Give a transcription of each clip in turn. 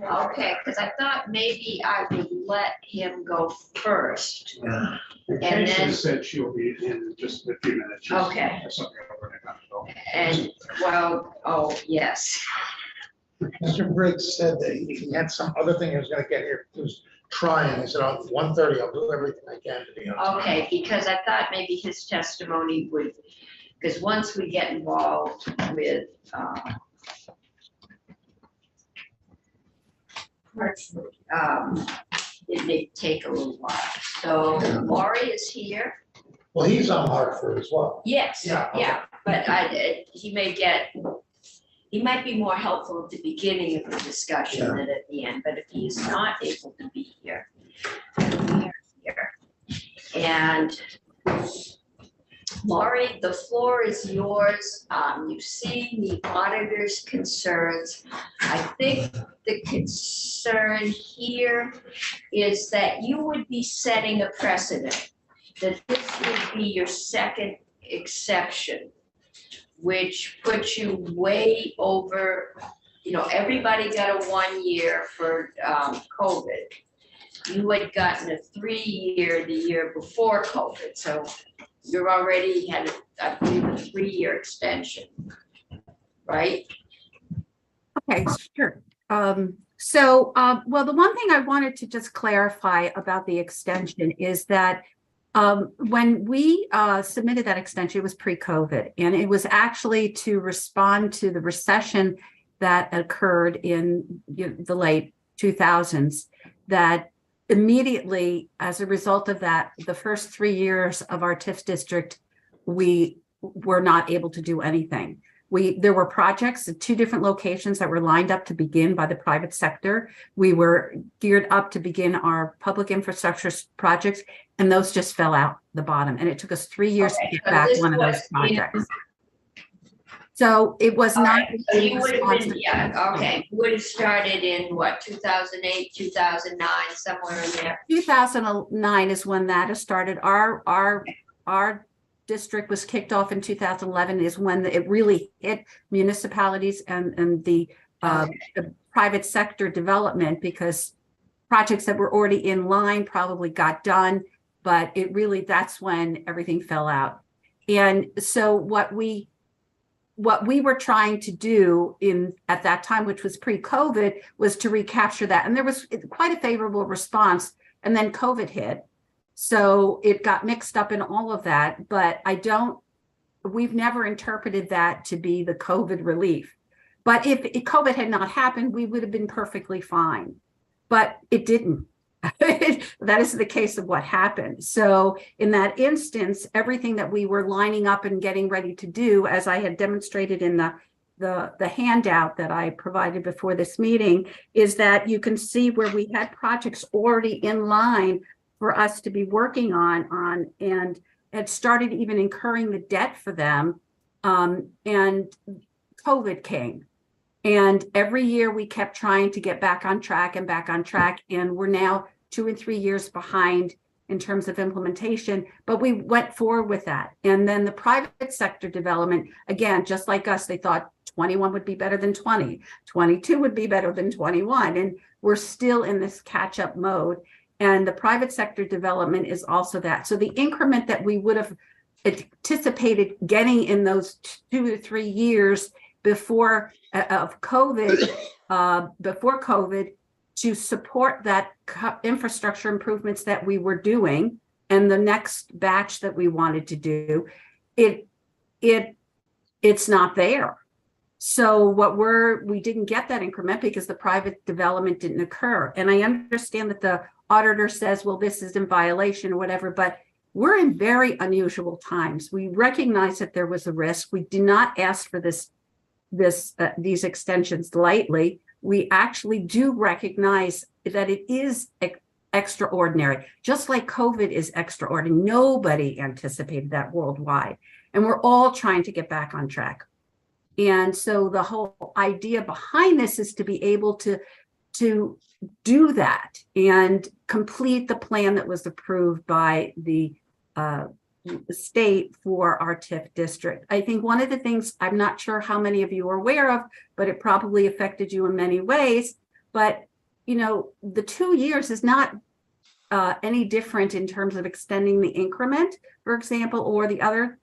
Okay, because I thought maybe I would let him go first. Yeah. And Kate then- just said she'll be in just a few minutes. She's- Okay. has something over there, so. And, well, oh, yes. Mr. Briggs said that he had some other thing he was gonna get here, he was trying, he said, on 1:30, I'll do everything I can to be on time. Okay, because I thought maybe his testimony would, because once we get involved with, it may take a little while. So Laurie is here. Well, he's on Hartford as well. Yes, Yeah, okay. yeah, but he might be more helpful at the beginning of the discussion Yeah. than at the end, but if he's not able to be here, we are here. And Laurie, the floor is yours. You've seen the auditor's concerns. I think the concern here is that you would be setting a precedent, that this would be your second exception, which puts you way over, everybody got a 1 year for COVID. You had gotten a 3-year the year before COVID, so you're already had, I believe, a 3-year extension, right? Okay, sure. Well, the one thing I wanted to just clarify about the extension is that when we submitted that extension, it was pre-COVID, and it was actually to respond to the recession that occurred in the late 2000s, that immediately, as a result of that, the first 3 years of our TIF district, we were not able to do anything. There were projects at 2 different locations that were lined up to begin by the private sector. We were geared up to begin our public infrastructure projects, and those just fell out the bottom. And it took us 3 years to get but back this one of those was in- projects. So it was All not. right, so you would have responsive. been, yeah, okay, you would have started in what, 2008, 2009, somewhere in there? 2009 is when that has started. Our district was kicked off in 2011 is when it really hit municipalities and the private sector development, because projects that were already in line probably got done, but that's when everything fell out. And so what we were trying to do at that time, which was pre-COVID, was to recapture that. And there was quite a favorable response. And then COVID hit. So it got mixed up in all of that. But we've never interpreted that to be the COVID relief. But if COVID had not happened, we would have been perfectly fine. But it didn't. That is the case of what happened. So in that instance, everything that we were lining up and getting ready to do, as I had demonstrated in the handout that I provided before this meeting, is that you can see where we had projects already in line for us to be working on and had started even incurring the debt for them. And COVID came. And every year we kept trying to get back on track. And we're now 2 and 3 years behind in terms of implementation, but we went forward with that. And then the private sector development, again, just like us, they thought 21 would be better than 20, 22 would be better than 21. And we're still in this catch up mode. And the private sector development is also that. So the increment that we would have anticipated getting in those 2 to 3 years before COVID, to support that infrastructure improvements that we were doing and the next batch that we wanted to do, it's not there. So we didn't get that increment because the private development didn't occur. And I understand that the auditor says, well, this is in violation or whatever, but we're in very unusual times. We recognize that there was a risk. We did not ask for these extensions lightly. We actually do recognize that it is extraordinary, just like COVID is extraordinary. Nobody anticipated that worldwide. And we're all trying to get back on track. And so the whole idea behind this is to be able to do that and complete the plan that was approved by the state for our TIF district. I think one of the things, I'm not sure how many of you are aware of, but it probably affected you in many ways, but you know, the 2 years is not any different in terms of extending the increment, for example, or the other.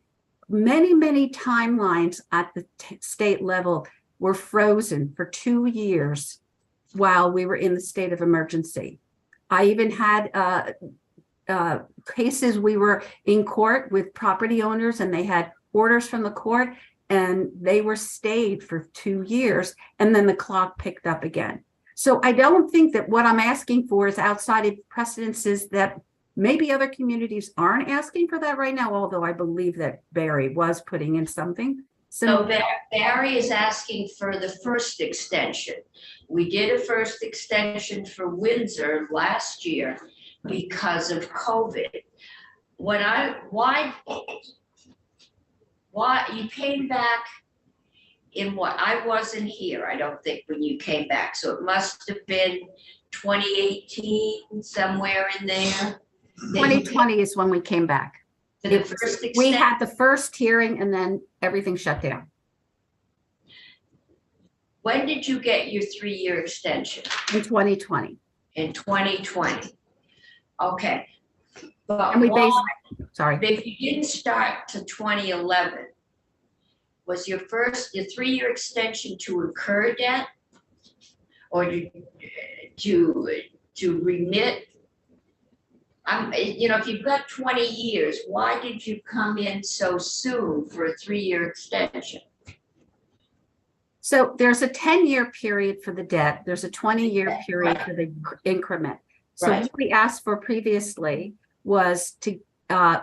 Many timelines at the state level were frozen for 2 years while we were in the state of emergency. I even had cases, we were in court with property owners and they had orders from the court and they were stayed for 2 years and then the clock picked up again. So I don't think that what I'm asking for is outside of precedences that maybe other communities aren't asking for that right now, although I believe that Barry was putting in something. So Barry is asking for the first extension. We did a first extension for Windsor last year because of COVID. Why you came back in what? I wasn't here, I don't think, when you came back. So it must have been 2018, somewhere in there. 2020 is when we came back. For the first We extension. had the first hearing and then everything shut down When did you get your 3-year extension? in 2020. In 2020. Okay. But And we why, Sorry. if you didn't start to 2011, was your 3-year extension to incur debt? Or to remit? You know, if you've got 20 years, why did you come in so soon for a 3-year extension? So there's a 10-year period for the debt. There's a 20-year period for the increment. So Right. what we asked for previously was to,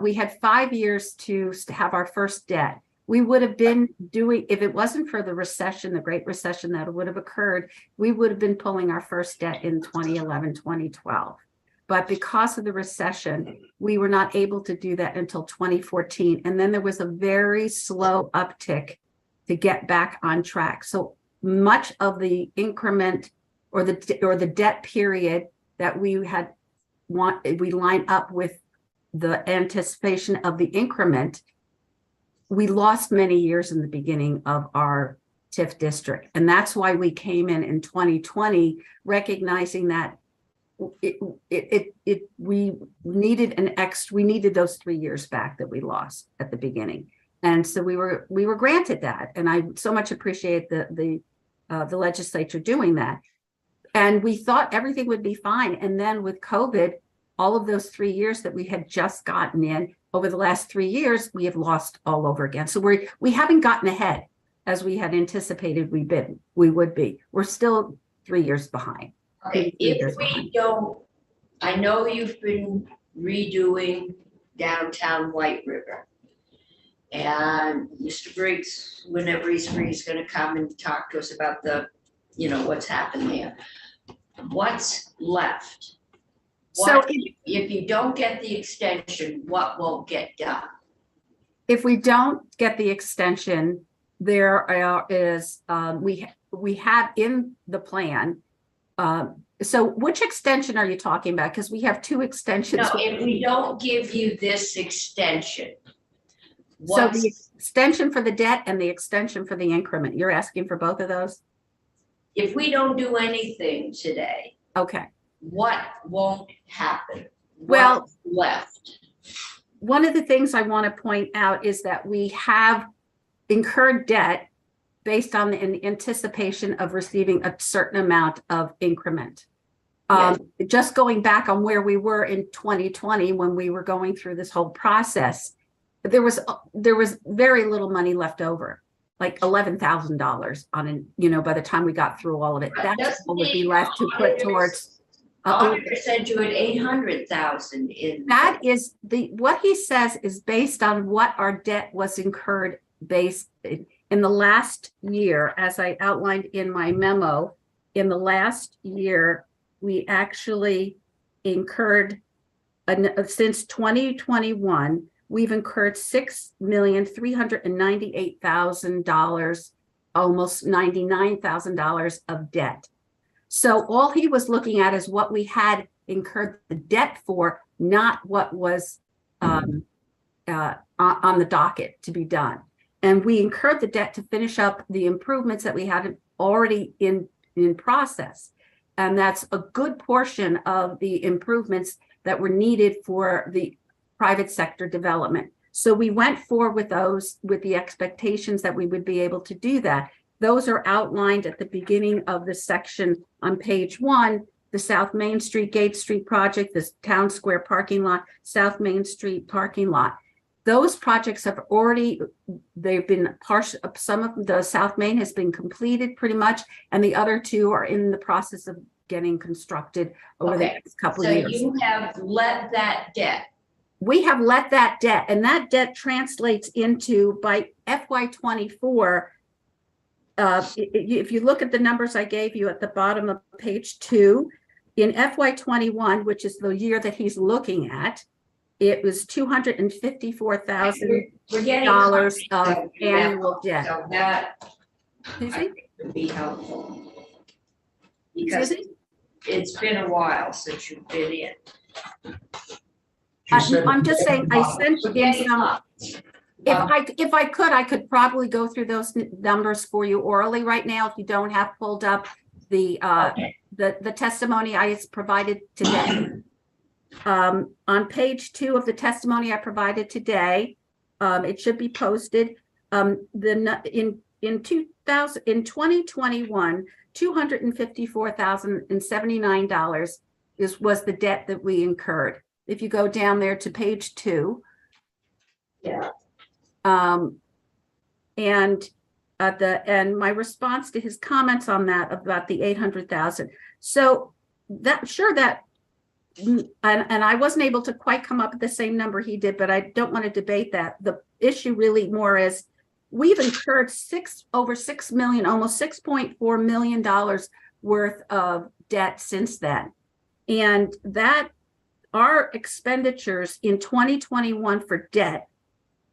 we had 5 years to have our first debt. We would have been doing, if it wasn't for the recession, the Great Recession that would have occurred, we would have been pulling our first debt in 2011, 2012. But because of the recession, we were not able to do that until 2014. And then there was a very slow uptick to get back on track. So much of the increment or the debt period that we line up with the anticipation of the increment, we lost many years in the beginning of our TIF district. And that's why we came in 2020, recognizing that we needed those 3 years back that we lost at the beginning. And so we were granted that. And I so much appreciate the legislature doing that. And we thought everything would be fine. And then with COVID, all of those 3 years that we had just gotten in over the last 3 years, we have lost all over again. So we haven't gotten ahead as we had anticipated we would be. We're still 3 years behind. Okay, if we don't, I know you've been redoing downtown White River. And Mr. Briggs, whenever he's free, he's gonna come and talk to us about what's happened there. What's left? So If you don't get the extension, what won't get done? if we don't get the extension, there is, we have in the plan. So which extension are you talking about? Because we have 2 extensions. No, if we don't give you this extension. So the extension for the debt and the extension for the increment, you're asking for both of those? If we don't do anything today, Okay. what won't happen? Well- What's left? One of the things I want to point out is that we have incurred debt based on the anticipation of receiving a certain amount of increment. Yes. Just going back on where we were in 2020 when we were going through this whole process, there was very little money left over, like $11,000 by the time we got through all of it. That's what would be left to put towards. Auditor said you had 800,000 in. That is what he says is based on what our debt was incurred based in the last year, as I outlined in my memo. In the last year, we actually incurred, since 2021, we've incurred $6,398,000, almost $99,000 of debt. So all he was looking at is what we had incurred the debt for, not what was on the docket to be done. And we incurred the debt to finish up the improvements that we had already in process. And that's a good portion of the improvements that were needed for the private sector development. So we went forward with those with the expectations that we would be able to do that. Those are outlined at the beginning of the section on page 1, the South Main Street, Gate Street project, the Town Square parking lot, South Main Street parking lot. Those projects have already, they've been partial, some of the South Main has been completed pretty much, and the other 2 are in the process of getting constructed over the Okay, next couple So of years. you have let that debt. We have let that debt, and that debt translates into by FY24. If you look at the numbers I gave you at the bottom of page 2, in FY21, which is the year that he's looking at, it was $254,000 We're getting of so annual debt. So that Excuse I me? think would be helpful. Excuse Because me? it's been a while since you've been in. She said- I'm just saying, I sent We're in getting some. up. If I could, I could probably go through those numbers for you orally right now, if you don't have pulled up the Okay. the testimony I provided today. On page 2 of the testimony I provided today, it should be posted. In 2021, $254,079 was the debt that we incurred. If you go down there to page 2. Yeah. And my response to his comments on that about the 800,000. So that and I wasn't able to quite come up with the same number he did, but I don't want to debate that. The issue really more is we've incurred over 6 million, almost $6.4 million worth of debt since then. And that our expenditures in 2021 for debt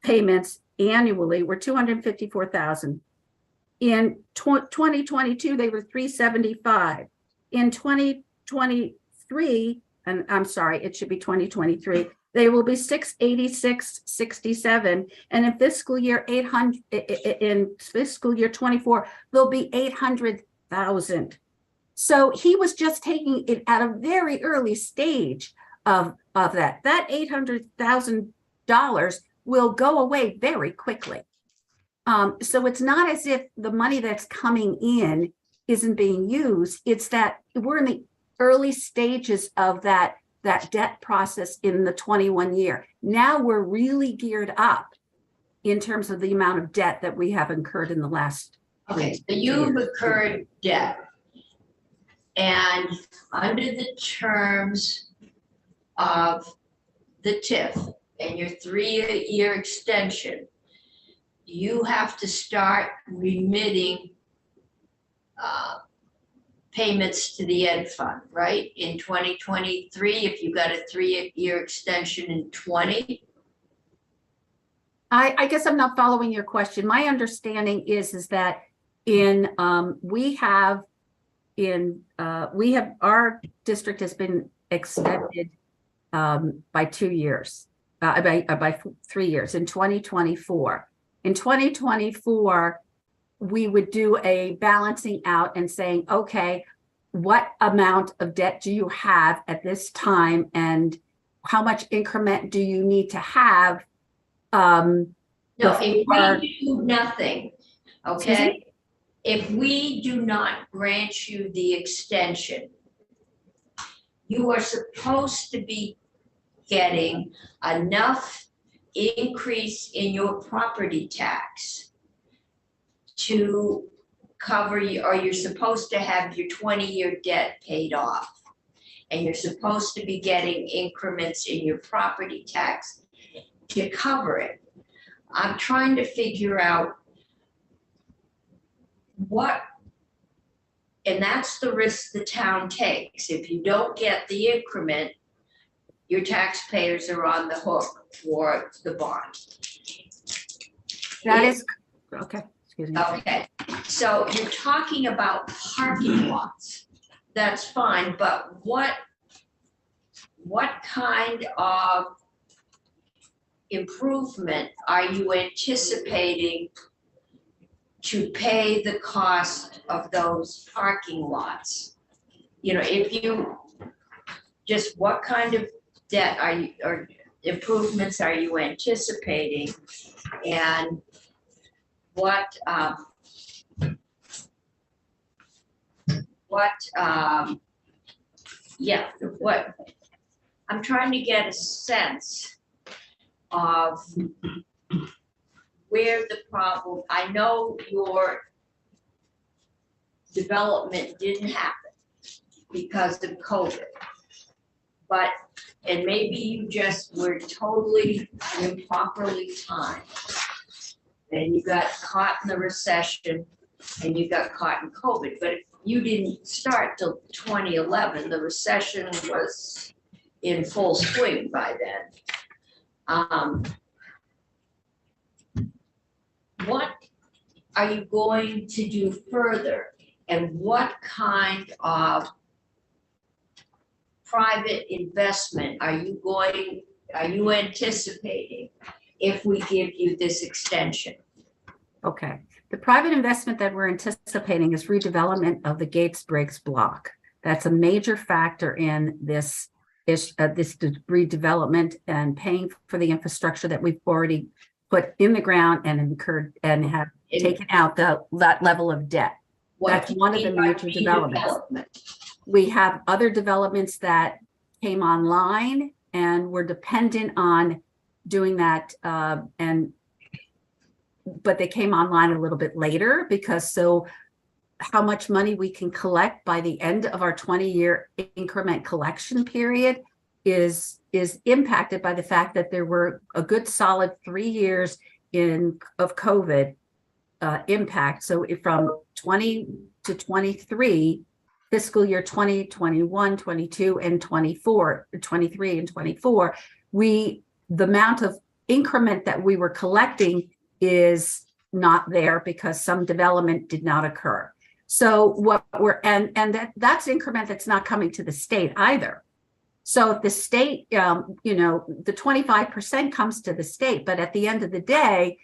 payments annually were $254,000. In 2022, they were $375,000. In 2023, and I'm sorry, it should be 2023, they will be $686,67. And in fiscal year 24, they'll be $800,000. So he was just taking it at a very early stage of that. That $800,000 will go away very quickly. So it's not as if the money that's coming in isn't being used. It's that we're in the early stages of that debt process in the 21 year. Now we're really geared up in terms of the amount of debt that we have incurred in the last. Okay, so you've incurred debt. And under the terms of the TIF and your 3-year extension, you have to start remitting payments to the Ed Fund, right? In 2023, if you got a 3-year extension in 20. I guess I'm not following your question. My understanding is that our district has been extended by 2 years, by 3 years in 2024. In 2024, we would do a balancing out and saying, okay, what amount of debt do you have at this time and how much increment do you need to have? No, if before- we do nothing, Excuse okay? me? If we do not grant you the extension, you are supposed to be getting enough increase in your property tax to cover you, or you're supposed to have your 20-year debt paid off. And you're supposed to be getting increments in your property tax to cover it. I'm trying to figure out what, and that's the risk the town takes. If you don't get the increment, your taxpayers are on the hook for the bond. That is, okay, excuse me. Okay, so you're talking about parking lots. That's fine, but what kind of improvement are you anticipating to pay the cost of those parking lots? you know, if you, just what kind of debt are you, or improvements are you anticipating? And what, yeah, what, I'm trying to get a sense of where the problem, I know your development didn't happen because of COVID. But, and maybe you just were totally improperly timed. And you got caught in the recession and you got caught in COVID, but if you didn't start till 2011, the recession was in full swing by then. What are you going to do further? And what kind of private investment are you anticipating if we give you this extension? Okay, the private investment that we're anticipating is redevelopment of the Gates Briggs block. That's a major factor in this redevelopment and paying for the infrastructure that we've already put in the ground and incurred and have taken out that level of debt. That's one of the major developments. We have other developments that came online and we're dependent on doing that, but they came online a little bit later because how much money we can collect by the end of our 20-year increment collection period is impacted by the fact that there were a good solid 3 years of COVID impact. So from 20 to 23, fiscal year 20, 21, 22, and 24, 23 and 24, the amount of increment that we were collecting is not there because some development did not occur. So that's increment that's not coming to the state either. So if the state, the 25% comes to the state, but at the end of the day,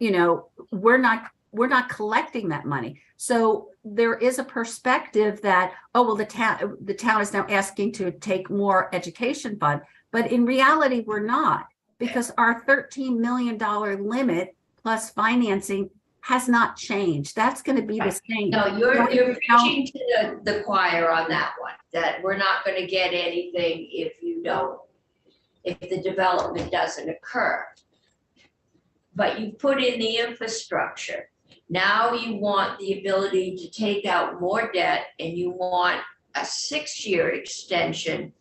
we're not collecting that money. So there is a perspective that, oh, well, the town is now asking to take more education fund, but in reality, we're not, because our $13 million limit plus financing has not changed. That's going to be the same. No, you're preaching to the choir on that one, that we're not going to get anything if the development doesn't occur. But you put in the infrastructure. Now you want the ability to take out more debt and you want a 6-year extension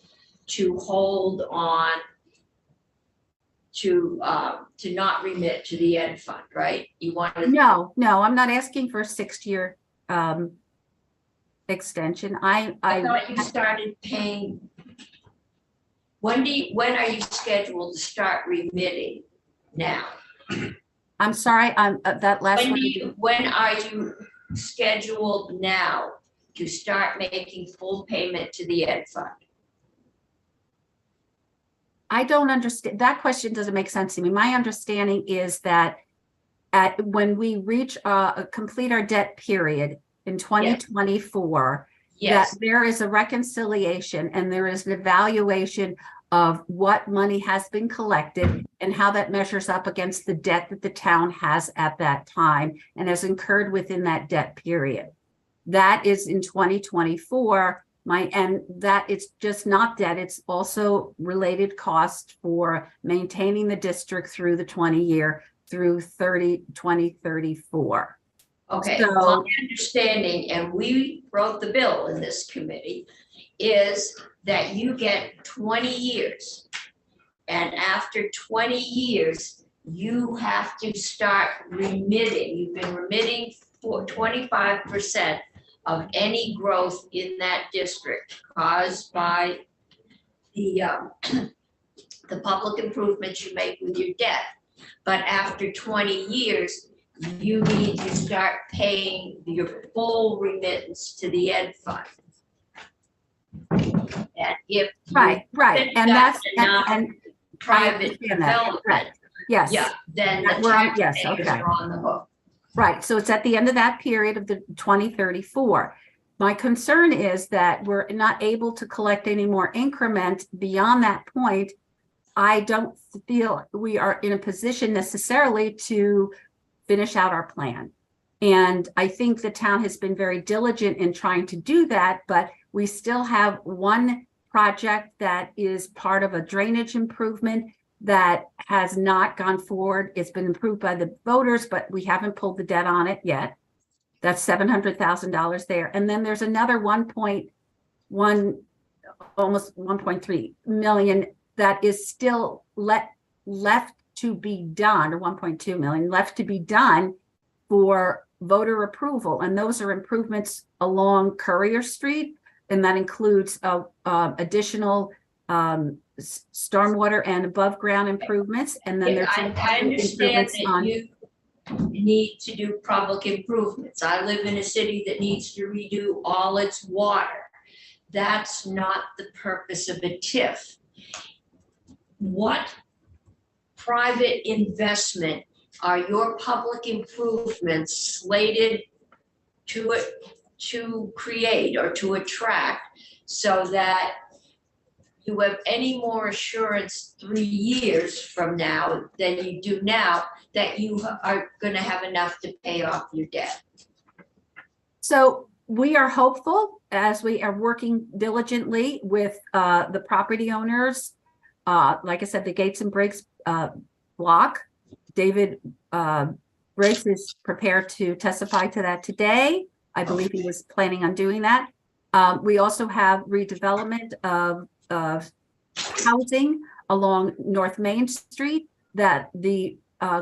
to hold on to not remit to the ed fund, right? You want to. No, I'm not asking for a 6-year extension. I thought you started paying. When are you scheduled to start remitting now? I'm sorry, that last one. When are you scheduled now to start making full payment to the ed fund? I don't understand. That question doesn't make sense to me. My understanding is that when we reach complete our debt period in 2024, yes, that there is a reconciliation and there is an evaluation of what money has been collected and how that measures up against the debt that the town has at that time and has incurred within that debt period. That is in 2024. And that it's just not debt, it's also related cost for maintaining the district through the 20-year through 2034. Okay, So, my understanding, and we wrote the bill in this committee, is that you get 20 years. And after 20 years, you have to start remitting. You've been remitting for 25% of any growth in that district caused by the public improvements you make with your debt. But after 20 years, you need to start paying your full remittance to the ed fund. And if right. And that's and private development, right. Yes. yeah, then the We're on, taxpayers yes, okay. are on the hook. Right, so it's at the end of that period of the 2034. My concern is that we're not able to collect any more increment beyond that point. I don't feel we are in a position necessarily to finish out our plan. And I think the town has been very diligent in trying to do that, but we still have one project that is part of a drainage improvement that has not gone forward. It's been approved by the voters, but we haven't pulled the debt on it yet. That's $700,000 there. And then there's another 1.1, almost 1.3 million that is still left to be done, or 1.2 million left to be done for voter approval. And those are improvements along Courier Street. And that includes additional stormwater and above ground improvements. And then there's I understand that you need to do public improvements. I live in a city that needs to redo all its water. That's not the purpose of a TIF. What private investment are your public improvements slated to create or to attract, so that you have any more assurance 3 years from now than you do now that you are going to have enough to pay off your debt? So we are hopeful, as we are working diligently with the property owners. Like I said, the Gates and Briggs block. David Briggs is prepared to testify to that today. I believe he was planning on doing that. We also have redevelopment of housing along North Main Street that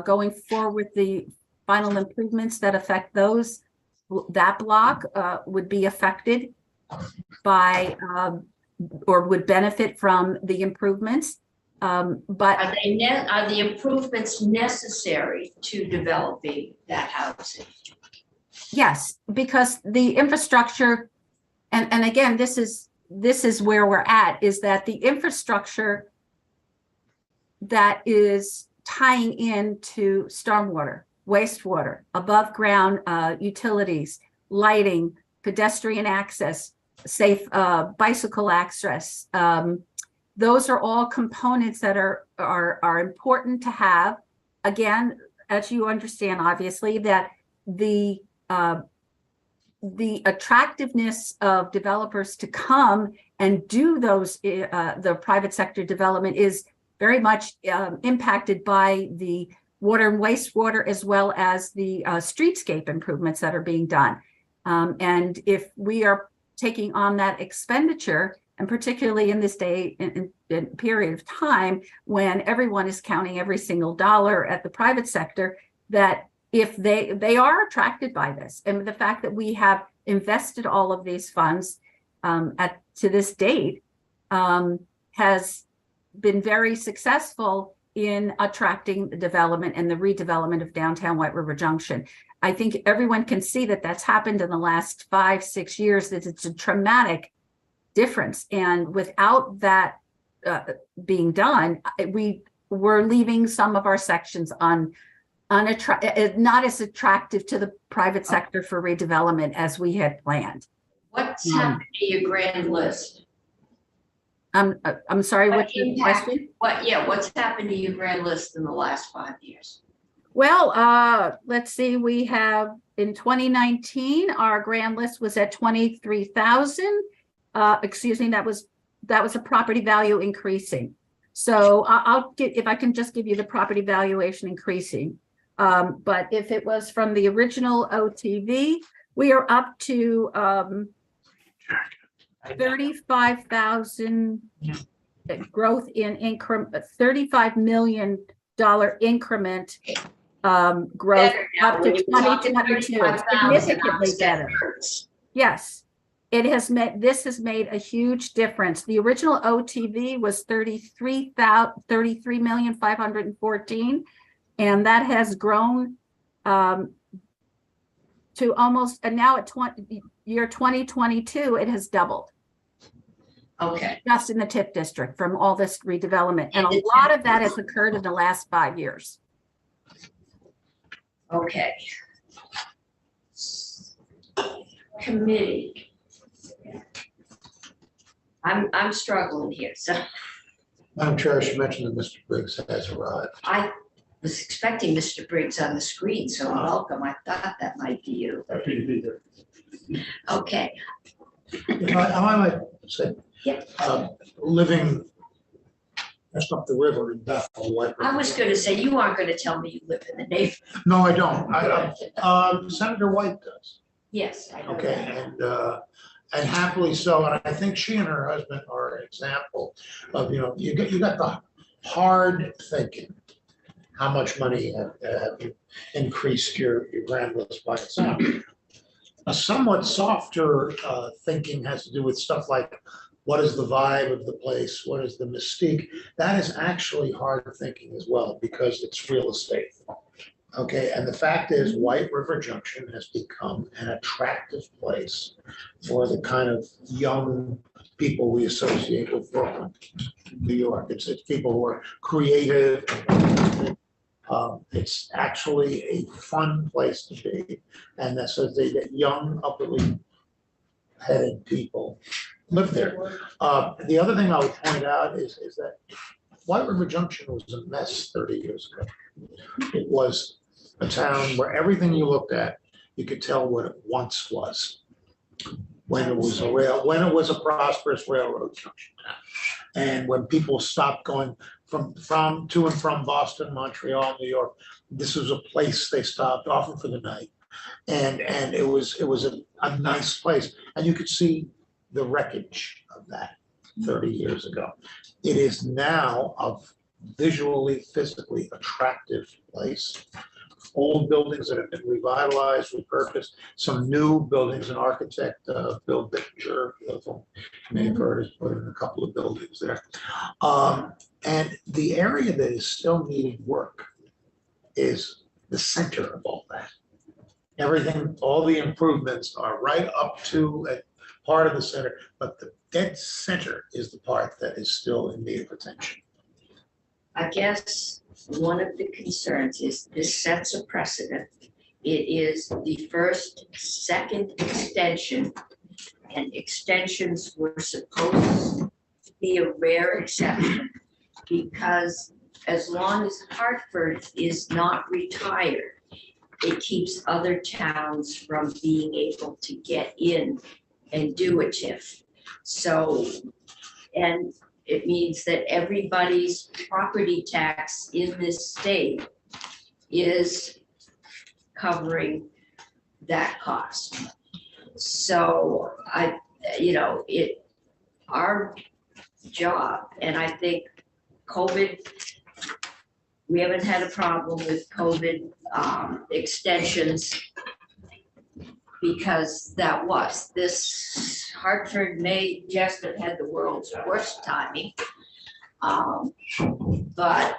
going forward with the final improvements that affect that block would be affected by or would benefit from the improvements. But are the improvements necessary to developing that housing? Yes, because the infrastructure, and again, this is where we're at, is that the infrastructure that is tying into stormwater, wastewater, above ground utilities, lighting, pedestrian access, safe bicycle access. Those are all components that are important to have. Again, as you understand, obviously, that the attractiveness of developers to come and do the private sector development is very much impacted by the water and wastewater, as well as the streetscape improvements that are being done. And if we are taking on that expenditure, and particularly in this day and period of time when everyone is counting every single dollar at the private sector, that if they are attracted by this, and the fact that we have invested all of these funds to this date has been very successful in attracting the development and the redevelopment of downtown White River Junction. I think everyone can see that that's happened in the last 5-6 years, that it's a traumatic difference. And without that being done, we're leaving some of our sections not as attractive to the private sector for redevelopment as we had planned. What's happened to your grand list? I'm sorry, what's your question? What's happened to your grand list in the last 5 years? Well, let's see, we have in 2019, our grand list was at 23,000. Excuse me, that was a property value increasing. So I'll get, if I can just give you the property valuation increasing. But if it was from the original OTV, we are up to 35,000 growth in increment, $35 million increment growth up to 2022, significantly better. Yes, this has made a huge difference. The original OTV was 33,514,000, and that has grown to almost, and now at year 2022, it has doubled. Okay. Just in the TIF district from all this redevelopment. And a lot of that has occurred in the last 5 years. Okay. Committee. I'm struggling here, so Madam Chair, I should mention that Mr. Briggs has arrived. I was expecting Mr. Briggs on the screen, so welcome. I thought that might be you. Happy to be here. Okay, If I might say, Yeah. living just up the river in Bethel, White River. I was gonna say, you aren't gonna tell me you live in the neighborhood. No, I don't. Senator White does. Yes, I know Okay, that. and happily so, and I think she and her husband are an example of, you got the hard thinking. How much money have you increased your grand list by itself? A somewhat softer thinking has to do with stuff like, what is the vibe of the place? What is the mystique? That is actually hard thinking as well, because it's real estate. Okay, and the fact is, White River Junction has become an attractive place for the kind of young people we associate with Brooklyn, New York. It's people who are creative. It's actually a fun place to be, and that's so they get young, upwardly headed people live there. The other thing I would point out is that White River Junction was a mess 30 years ago. It was a town where everything you looked at, you could tell what it once was. When it was a prosperous railroad junction town. And when people stopped going to and from Boston, Montreal, New York, this was a place they stopped often for the night. And it was a nice place. And you could see the wreckage of that 30 years ago. It is now a visually, physically attractive place. Old buildings that have been revitalized, repurposed, some new buildings. An architect, Bill Bittinger, you may have heard, has put in a couple of buildings there. And the area that is still needing work is the center of all that. Everything, all the improvements are right up to a part of the center, but the dead center is the part that is still in need of attention. I guess one of the concerns is this sets a precedent. It is the second extension, and extensions were supposed to be a rare exception, because as long as Hartford is not retired, it keeps other towns from being able to get in and do a TIF. So, and it means that everybody's property tax in this state is covering that cost. So our job, and I think COVID, we haven't had a problem with COVID extensions, because this Hartford may just have had the world's worst timing. But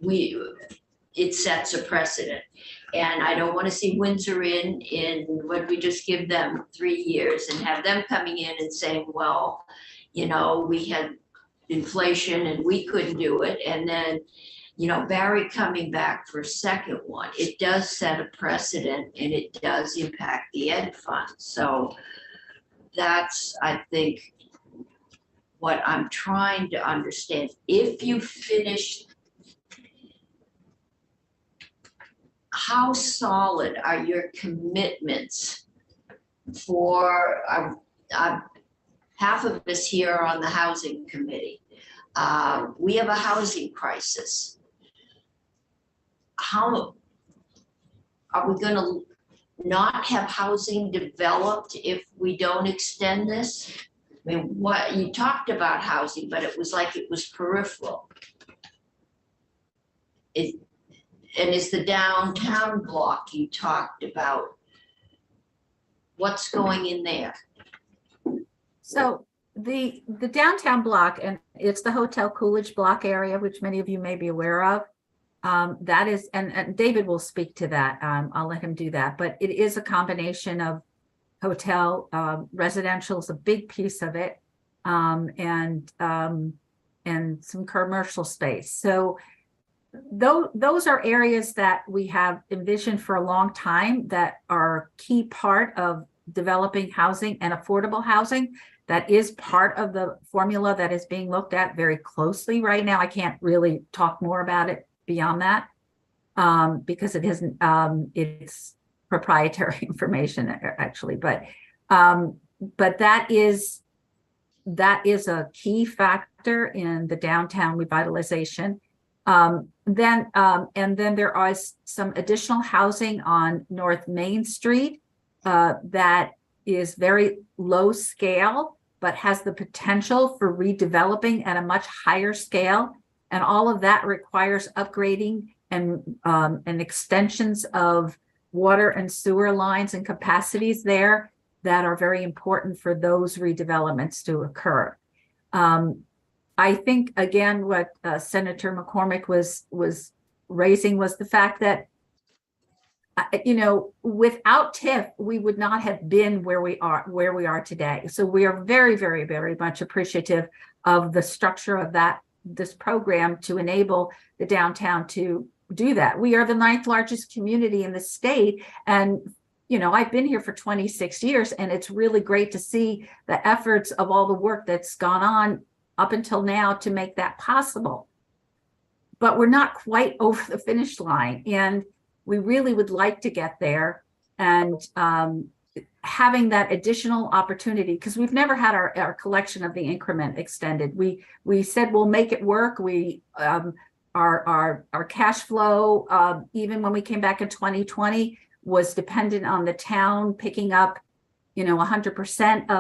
it sets a precedent. And I don't want to see Windsor when we just give them 3 years and have them coming in and saying, well, we had inflation and we couldn't do it. And then, Barry coming back for a second one. It does set a precedent, and it does impact the ed fund. So that's, I think, what I'm trying to understand. If you finish, how solid are your commitments for half of us here are on the housing committee. We have a housing crisis. How are we going to not have housing developed if we don't extend this? I mean, what you talked about housing, but it was like it was peripheral. And is the downtown block you talked about, what's going in there? So the downtown block, and it's the Hotel Coolidge block area, which many of you may be aware of. That is, and David will speak to that. I'll let him do that, but it is a combination of hotel, residential is a big piece of it, and some commercial space. So those are areas that we have envisioned for a long time that are a key part of developing housing and affordable housing. That is part of the formula that is being looked at very closely right now. I can't really talk more about it beyond that because it isn't, it's proprietary information actually, but that is a key factor in the downtown revitalization. And then there is some additional housing on North Main Street that is very low scale, but has the potential for redeveloping at a much higher scale. And all of that requires upgrading and extensions of water and sewer lines and capacities there that are very important for those redevelopments to occur. I think, again, what Senator McCormick was raising was the fact that, without TIF, we would not have been where we are today. So we are very, very, very much appreciative of the structure of this program to enable the downtown to do that. We are the 9th largest community in the state, and I've been here for 26 years, and it's really great to see the efforts of all the work that's gone on up until now to make that possible. But we're not quite over the finish line, and we really would like to get there. And having that additional opportunity, because we've never had our collection of the increment extended. We said we'll make it work. We our cash flow, even when we came back in 2020, was dependent on the town picking up, 100%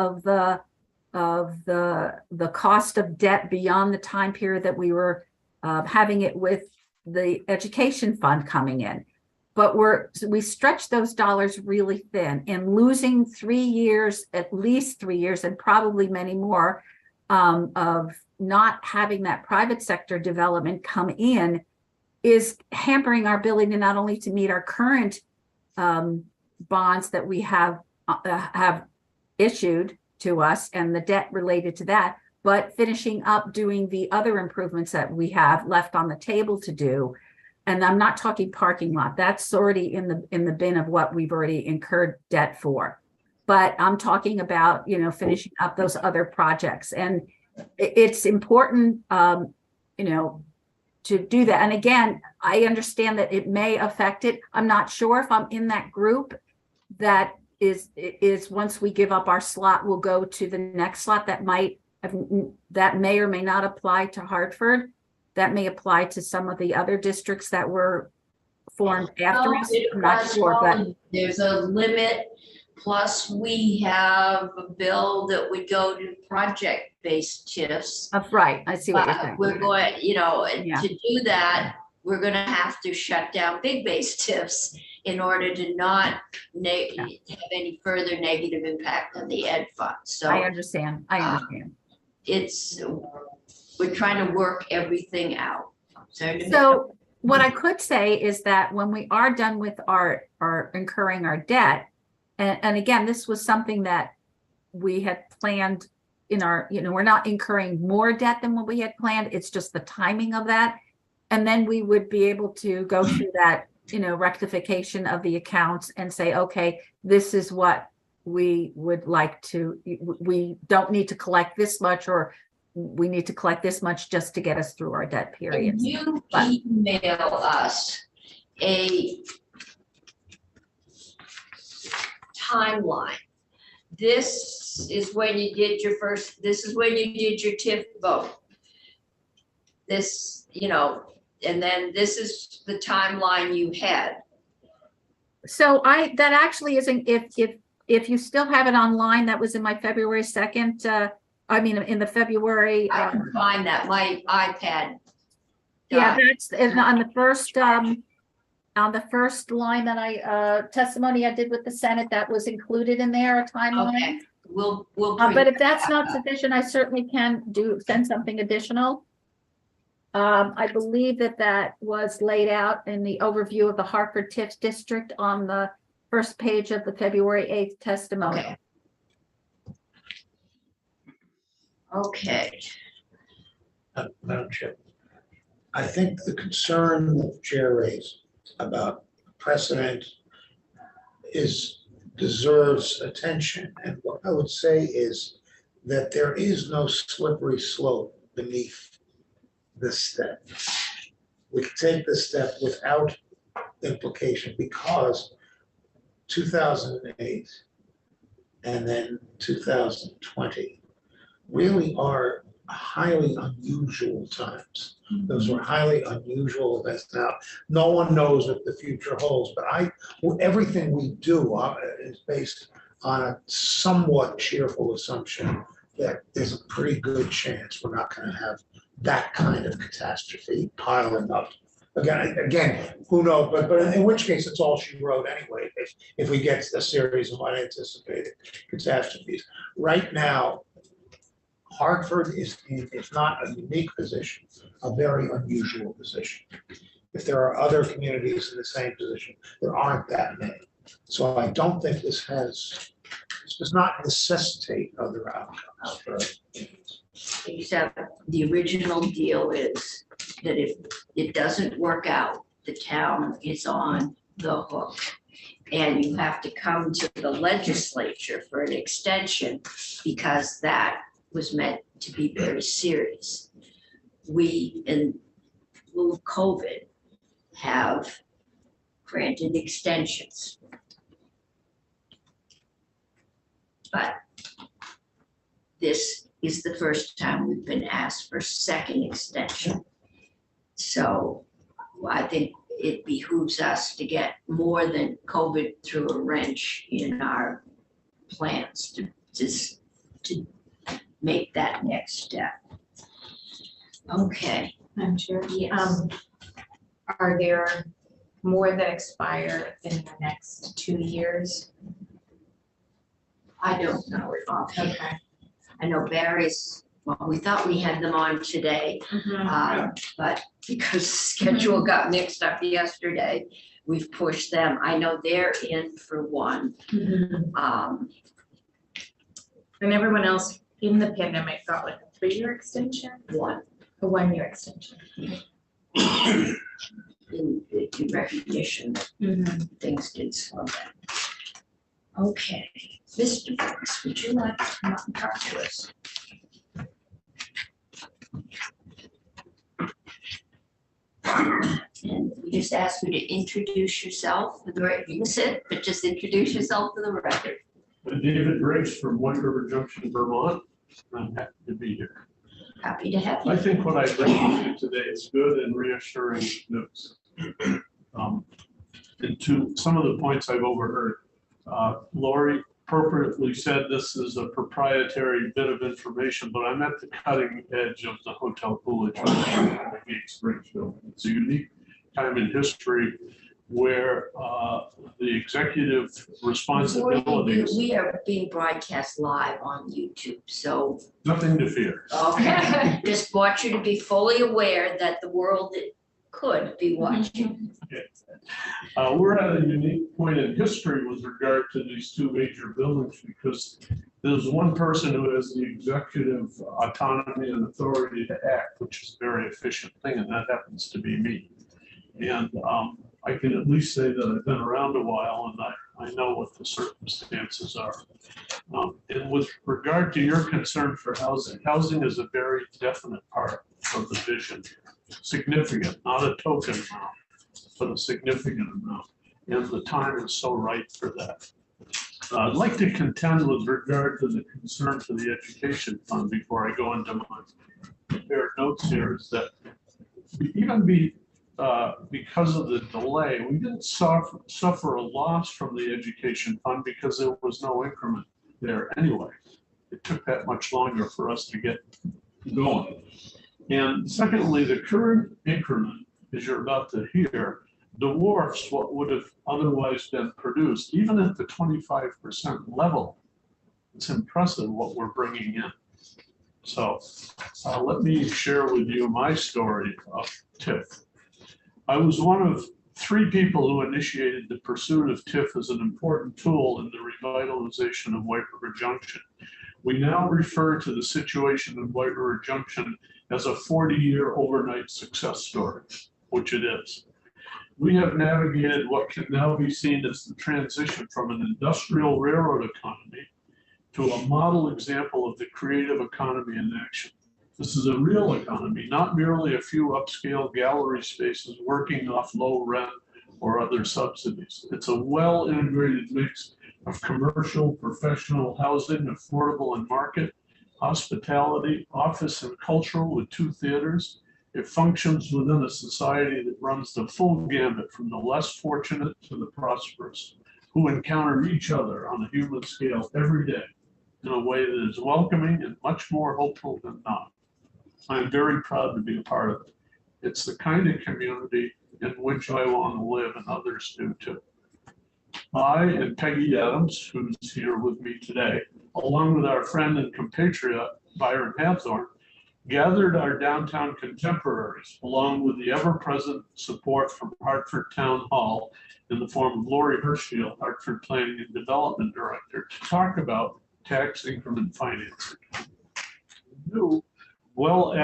of the cost of debt beyond the time period that we were having it with the education fund coming in. But we stretched those dollars really thin, and losing 3 years, at least 3 years, and probably many more, of not having that private sector development come in is hampering our ability to not only to meet our current bonds that we have issued to us and the debt related to that, but finishing up doing the other improvements that we have left on the table to do. And I'm not talking parking lot. That's already in the bin of what we've already incurred debt for. But I'm talking about, finishing up those other projects. And it's important, to do that. And again, I understand that it may affect it. I'm not sure if I'm in that group that is once we give up our slot, we'll go to the next slot that may or may not apply to Hartford. That may apply to some of the other districts that were formed after us. I'm not sure, but there's a limit. Plus, we have a bill that would go to project-based TIFs. Right, I see what you're saying. We're going, Yeah. to do that, we're going to have to shut down big base TIFs in order to not have any further negative impact on the ed fund. So I understand. We're trying to work everything out. So what I could say is that when we are done with our incurring our debt, and again, this was something that we had planned in our, we're not incurring more debt than what we had planned. It's just the timing of that. And then we would be able to go through that, rectification of the accounts and say, okay, this is what we would like to, we don't need to collect this much, or we need to collect this much just to get us through our debt period. You email us a timeline. This is when you did your TIF vote. This, and then this is the timeline you had. So that actually isn't, if you still have it online, that was in my February 2nd, in the February. I can find that, my iPad. Yeah, that's on the first line that testimony I did with the Senate, that was included in there, a timeline. Okay, we'll. But if that's not sufficient, I certainly can send something additional. I believe that was laid out in the overview of the Hartford TIF district on the first page of the February 8th testimony. Okay. Madam Chair, I think the concern that the chair raised about precedent deserves attention. And what I would say is that there is no slippery slope beneath this step. We can take this step without implication because 2008 and then 2020 really are highly unusual times. Those were highly unusual events. Now, no one knows what the future holds, but everything we do is based on a somewhat cheerful assumption that there's a pretty good chance we're not going to have that kind of catastrophe piling up. Again, who knows? But in which case, it's all she wrote anyway. If we get a series of unanticipated catastrophes, right now, Hartford is in, if not a unique position, a very unusual position. If there are other communities in the same position, there aren't that many. So I don't think this does not necessitate other outcomes for us. Except the original deal is that if it doesn't work out, the town is on the hook. And you have to come to the legislature for an extension because that was meant to be very serious. We, in lieu of COVID, have granted extensions. But this is the first time we've been asked for second extension. So I think it behooves us to get more than COVID threw a wrench in our plans to make that next step. Okay. I'm sure. Yes. Are there more that expire in the next 2 years? I don't know it offhand. Okay. I know Barry's, well, we thought we had them on today, but because the schedule got mixed up yesterday, we've pushed them. I know they're in for one. And everyone else in the pandemic got like a 3-year extension, a 1-year extension. In recognition that things did slow down. Okay, Mr. Brooks, would you like to come up and talk to us? And we just ask you to introduce yourself for the record. You can sit, but just introduce yourself for the record. I'm David Briggs from White River Junction, Vermont. I'm happy to be here. Happy to have you. I think what I bring to you today is good and reassuring news. And to some of the points I've overheard, Lori appropriately said this is a proprietary bit of information, but I'm at the cutting edge of the Hotel Coolidge in Springfield. It's a unique time in history where the executive responsibilities. We are being broadcast live on YouTube, so. Nothing to fear. Okay, just want you to be fully aware that the world could be watching. We're at a unique point in history with regard to these two major buildings because there's one person who has the executive autonomy and authority to act, which is a very efficient thing, and that happens to be me. And I can at least say that I've been around a while and I know what the circumstances are. And with regard to your concern for housing, housing is a very definite part of the vision. Significant, not a token amount, but a significant amount. And the time is so right for that. I'd like to contend with regard to the concern for the education fund before I go into my prepared notes here is that because of the delay, we didn't suffer a loss from the education fund because there was no increment there anyway. It took that much longer for us to get going. And secondly, the current increment, as you're about to hear, dwarfs what would have otherwise been produced, even at the 25% level. It's impressive what we're bringing in. So let me share with you my story of TIF. I was one of 3 people who initiated the pursuit of TIF as an important tool in the revitalization of White River Junction. We now refer to the situation in White River Junction as a 40-year overnight success story, which it is. We have navigated what can now be seen as the transition from an industrial railroad economy to a model example of the creative economy in action. This is a real economy, not merely a few upscale gallery spaces working off low rent or other subsidies. It's a well-integrated mix of commercial, professional housing, affordable and market, hospitality, office and cultural with 2 theaters. It functions within a society that runs the full gamut from the less fortunate to the prosperous, who encounter each other on a human scale every day in a way that is welcoming and much more hopeful than not. I am very proud to be a part of it. It's the kind of community in which I want to live, and others do too. I and Peggy Adams, who's here with me today, along with our friend and compatriot Byron Hathorn, gathered our downtown contemporaries, along with the ever-present support from Hartford Town Hall in the form of Lori Hirschfield, Hartford Planning and Development Director, to talk about tax increment financing. Well,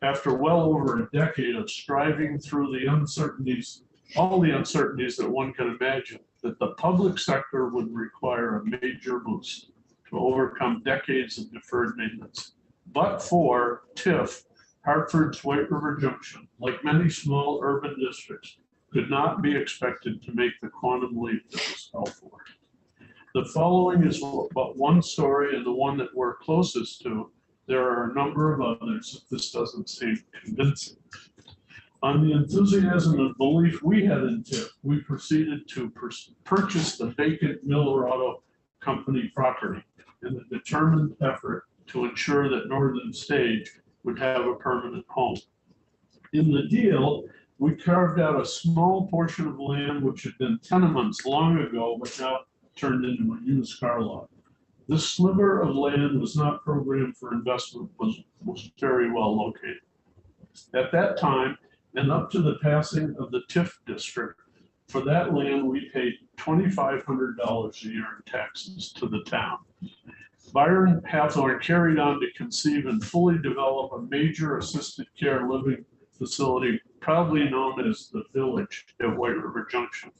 after well over a decade of striving through the uncertainties, all the uncertainties that one can imagine, that the public sector would require a major boost to overcome decades of deferred maintenance. But for TIF, Hartford's White River Junction, like many small urban districts, could not be expected to make the quantum leap that was called for. The following is but one story, and the one that we're closest to. There are a number of others if this doesn't seem convincing. On the enthusiasm and belief we had in TIF, we proceeded to purchase the vacant Miller Auto Company property in a determined effort to ensure that Northern Stage would have a permanent home. In the deal, we carved out a small portion of land which had been tenements long ago, but now turned into a used car lot. This sliver of land was not programmed for investment, was very well located. At that time, and up to the passing of the TIF district, for that land, we paid $2,500 a year in taxes to the town. Byron Hathorn carried on to conceive and fully develop a major assisted care living facility, proudly known as the Village at White River Junction.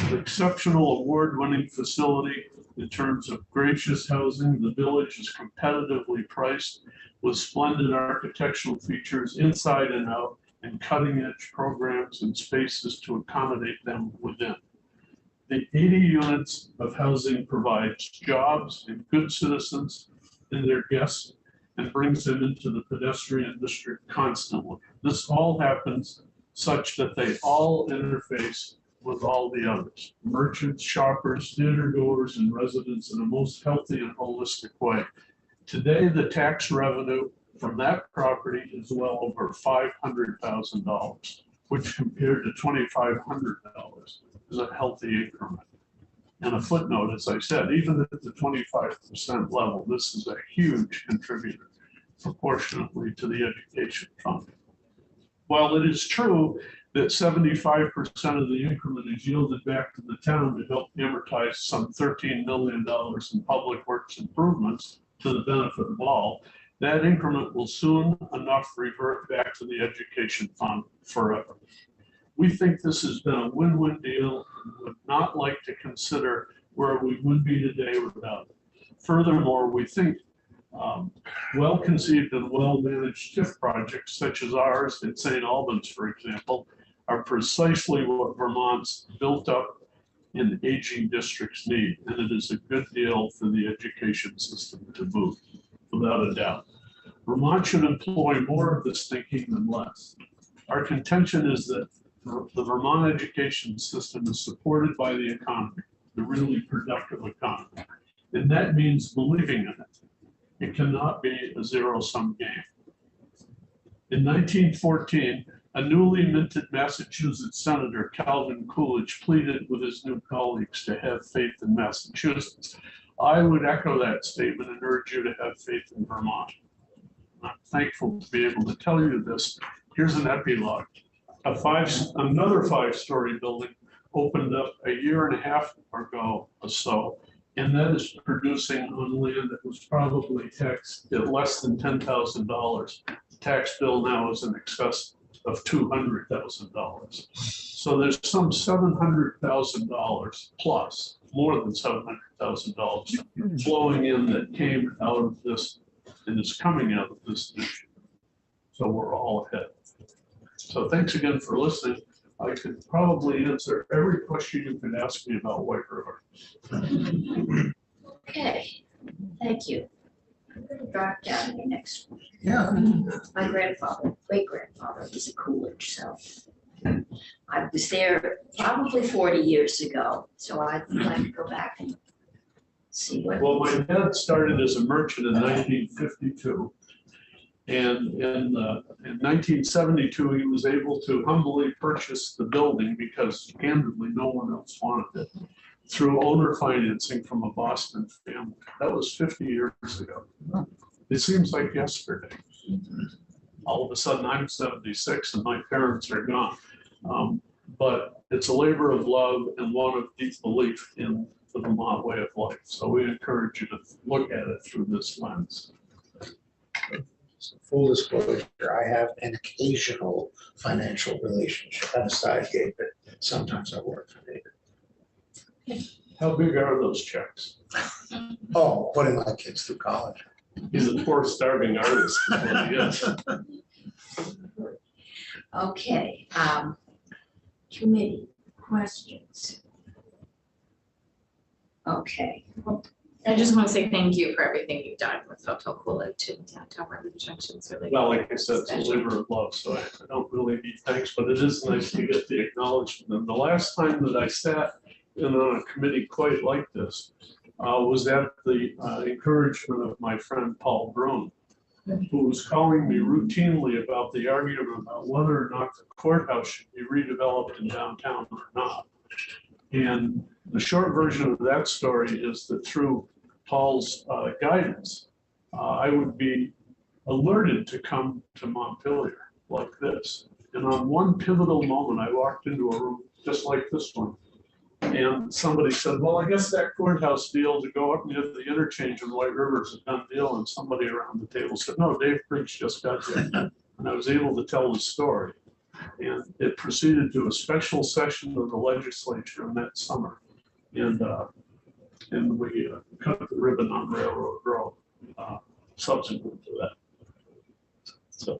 An exceptional award-winning facility in terms of gracious housing, the Village is competitively priced with splendid architectural features inside and out and cutting-edge programs and spaces to accommodate them within. The 80 units of housing provides jobs and good citizens and their guests and brings them into the pedestrian district constantly. This all happens such that they all interface with all the others, merchants, shoppers, theater goers, and residents in a most healthy and holistic way. Today, the tax revenue from that property is well over $500,000, which compared to $2,500 is a healthy increment. And a footnote, as I said, even at the 25% level, this is a huge contributor proportionately to the education fund. While it is true that 75% of the increment is yielded back to the town to help amortize some $13 million in public works improvements to the benefit of all, that increment will soon enough revert back to the education fund forever. We think this has been a win-win deal and would not like to consider where we would be today without it. Furthermore, we think well-conceived and well-managed TIF projects such as ours in St. Albans, for example, are precisely what Vermont's built up and aging districts need, and it is a good deal for the education system to boot, without a doubt. Vermont should employ more of this thinking than less. Our contention is that the Vermont education system is supported by the economy, the really productive economy, and that means believing in it. It cannot be a zero-sum game. In 1914, a newly minted Massachusetts Senator, Calvin Coolidge, pleaded with his new colleagues to have faith in Massachusetts. I would echo that statement and urge you to have faith in Vermont. I'm thankful to be able to tell you this. Here's an epilogue. Another five-story building opened up a year and a half ago or so, and that is producing on land that was probably taxed at less than $10,000. The tax bill now is in excess of $200,000. So there's some $700,000 plus, more than $700,000 flowing in that came out of this and is coming out of this issue. So we're all ahead. So thanks again for listening. I could probably answer every question you could ask me about White River. Okay, thank you. Drop down to the next one. Yeah. My grandfather, great grandfather was a Coolidge, so I was there probably 40 years ago, so I'd like to go back and see what. Well, my dad started as a merchant in 1952. And in 1972, he was able to humbly purchase the building because candidly, no one else wanted it through owner financing from a Boston family. That was 50 years ago. It seems like yesterday. All of a sudden, I'm 76 and my parents are gone. But it's a labor of love and one of deep belief in the Vermont way of life. So we encourage you to look at it through this lens. So full disclosure, I have an occasional financial relationship on a side gig, but sometimes I work for David. How big are those checks? Oh, putting my kids through college. He's a poor starving artist. is what he is. Okay, committee questions. Okay, I just want to say thank you for everything you've done with Hotel Coolidge and Downtown River Junction's really. Well, like I said, it's a labor of love, so I don't really need thanks, but it is nice to get the acknowledgement. And the last time that I sat in on a committee quite like this was at the encouragement of my friend Paul Brune, who was calling me routinely about the argument about whether or not the courthouse should be redeveloped in downtown or not. And the short version of that story is that through Paul's guidance, I would be alerted to come to Montpelier like this. And on one pivotal moment, I walked into a room just like this one. And somebody said, well, I guess that courthouse deal to go up near the interchange in White River is a done deal. And somebody around the table said, no, Dave Briggs just got there. And I was able to tell the story. And it proceeded to a special session of the legislature in that summer. And we cut the ribbon on Railroad Road subsequent to that. So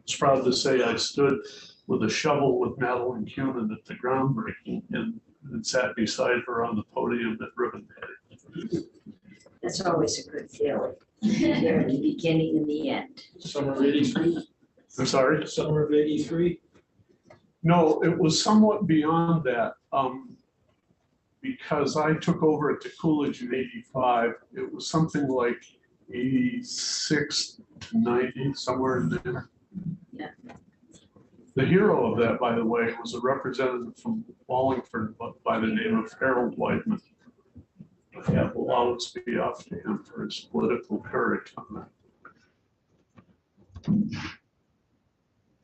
it's proud to say I stood with a shovel with Madeline Cunin at the groundbreaking and sat beside her on the podium at ribbon cutting. that's always a good feeling. There at the beginning and the end. Summer of '83? I'm sorry? Summer of '83? No, it was somewhat beyond that. Because I took over at the Coolidge in '85, it was something like 86 to 90, somewhere in there. Yeah. The hero of that, by the way, was a representative from Wallingford by the name of Harold Whiteman. Yeah, will always be off to him for his political courage on that.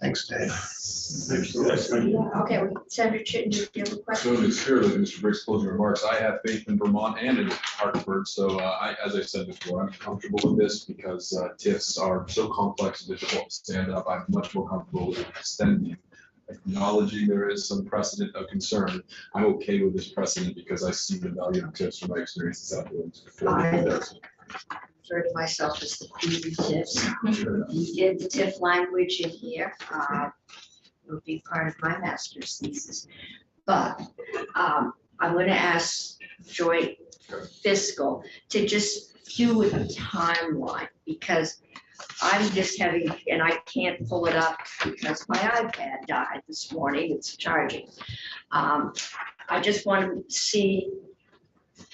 Thanks, Dave. Okay, Senator Chitton, do you have a So question? it's clear that Mr. Briggs' closing remarks, I have faith in Vermont and in Hartford. So as I said before, I'm comfortable with this because TIFs are so complex and difficult to stand up. I'm much more comfortable with extending, acknowledging there is some precedent of concern. I'm okay with this precedent because I see the value of TIFs from my experiences out there. Refer to myself as the queen of TIFs. You did the TIF language in here. It would be part of my master's thesis. But I'm going to ask joint fiscal to just do a timeline because I'm just having, and I can't pull it up because my iPad died this morning. It's charging. I just want to see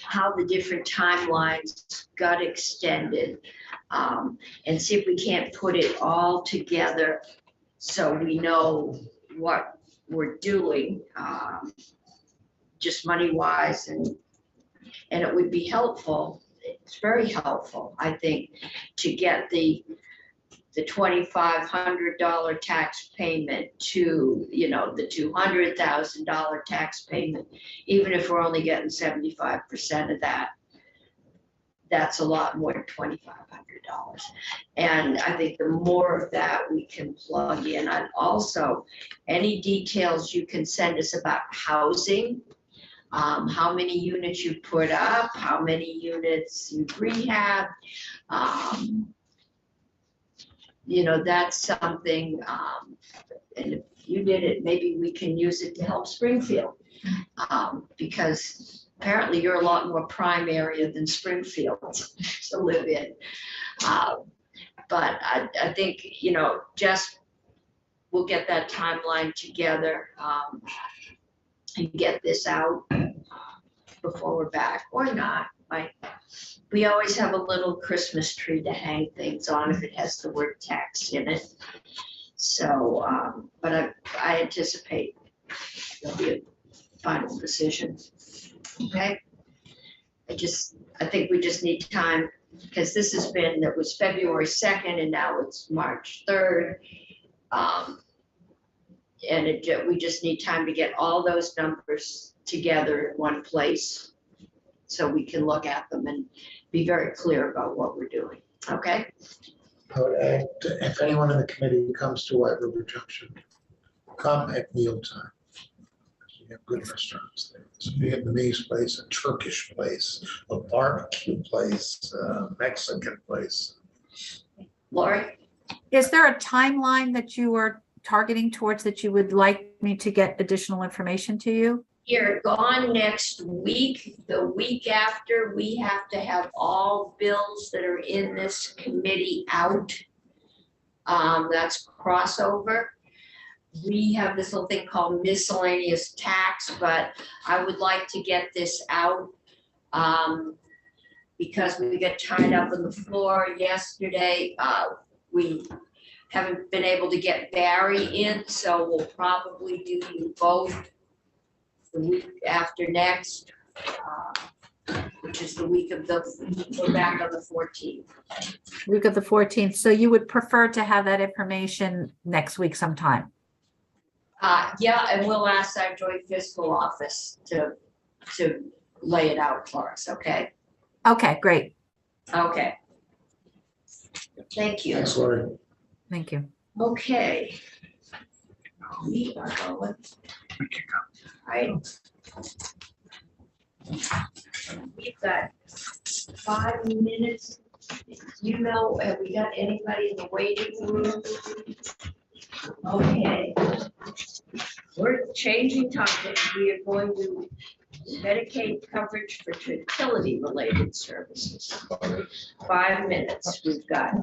how the different timelines got extended and see if we can't put it all together so we know what we're doing, just money-wise, and it would be helpful. It's very helpful, I think, to get the $2,500 tax payment to, the $200,000 tax payment, even if we're only getting 75% of that. that's a lot more than $2,500. And I think the more of that we can plug in, and also any details you can send us about housing, how many units you put up, how many units you rehab. You know, that's something, and if you did it, maybe we can use it to help Springfield. Because apparently you're a lot more prime area than Springfield to live in. But I think, you know, just, we'll get that timeline together, and get this out before we're back, or not. We always have a little Christmas tree to hang things on if it has the word tax in it. So, but I anticipate there'll be a final decision. Okay? I think we just need time, because this has been, it was February 2nd and now it's March 3rd. And we just need time to get all those numbers together in one place so we can look at them and be very clear about what we're doing. Okay? I would add, if anyone in the committee comes to White River Junction, come at mealtime. We have good restaurants there. There's a Vietnamese place, a Turkish place, a barbecue place, a Mexican place. Lori? Is there a timeline that you are targeting towards that you would like me to get additional information to you? You're gone next week. The week after, we have to have all bills that are in this committee out. That's crossover. We have this little thing called miscellaneous tax, but I would like to get this out because we got tied up on the floor yesterday. We haven't been able to get Barry in, so we'll probably do you both the week after next, which is the week of we're back on the 14th. Week of the 14th. So you would prefer to have that information next week sometime? Yeah, and we'll ask our joint fiscal office to lay it out for us, okay? Okay, great. Okay. Thank you. Thanks, Lori. Thank you. Okay. We are going. Right. We've got 5 minutes. You know, have we got anybody in the waiting room? Okay. We're changing topics. We are going to Medicaid coverage for fertility-related services. 5 minutes we've got.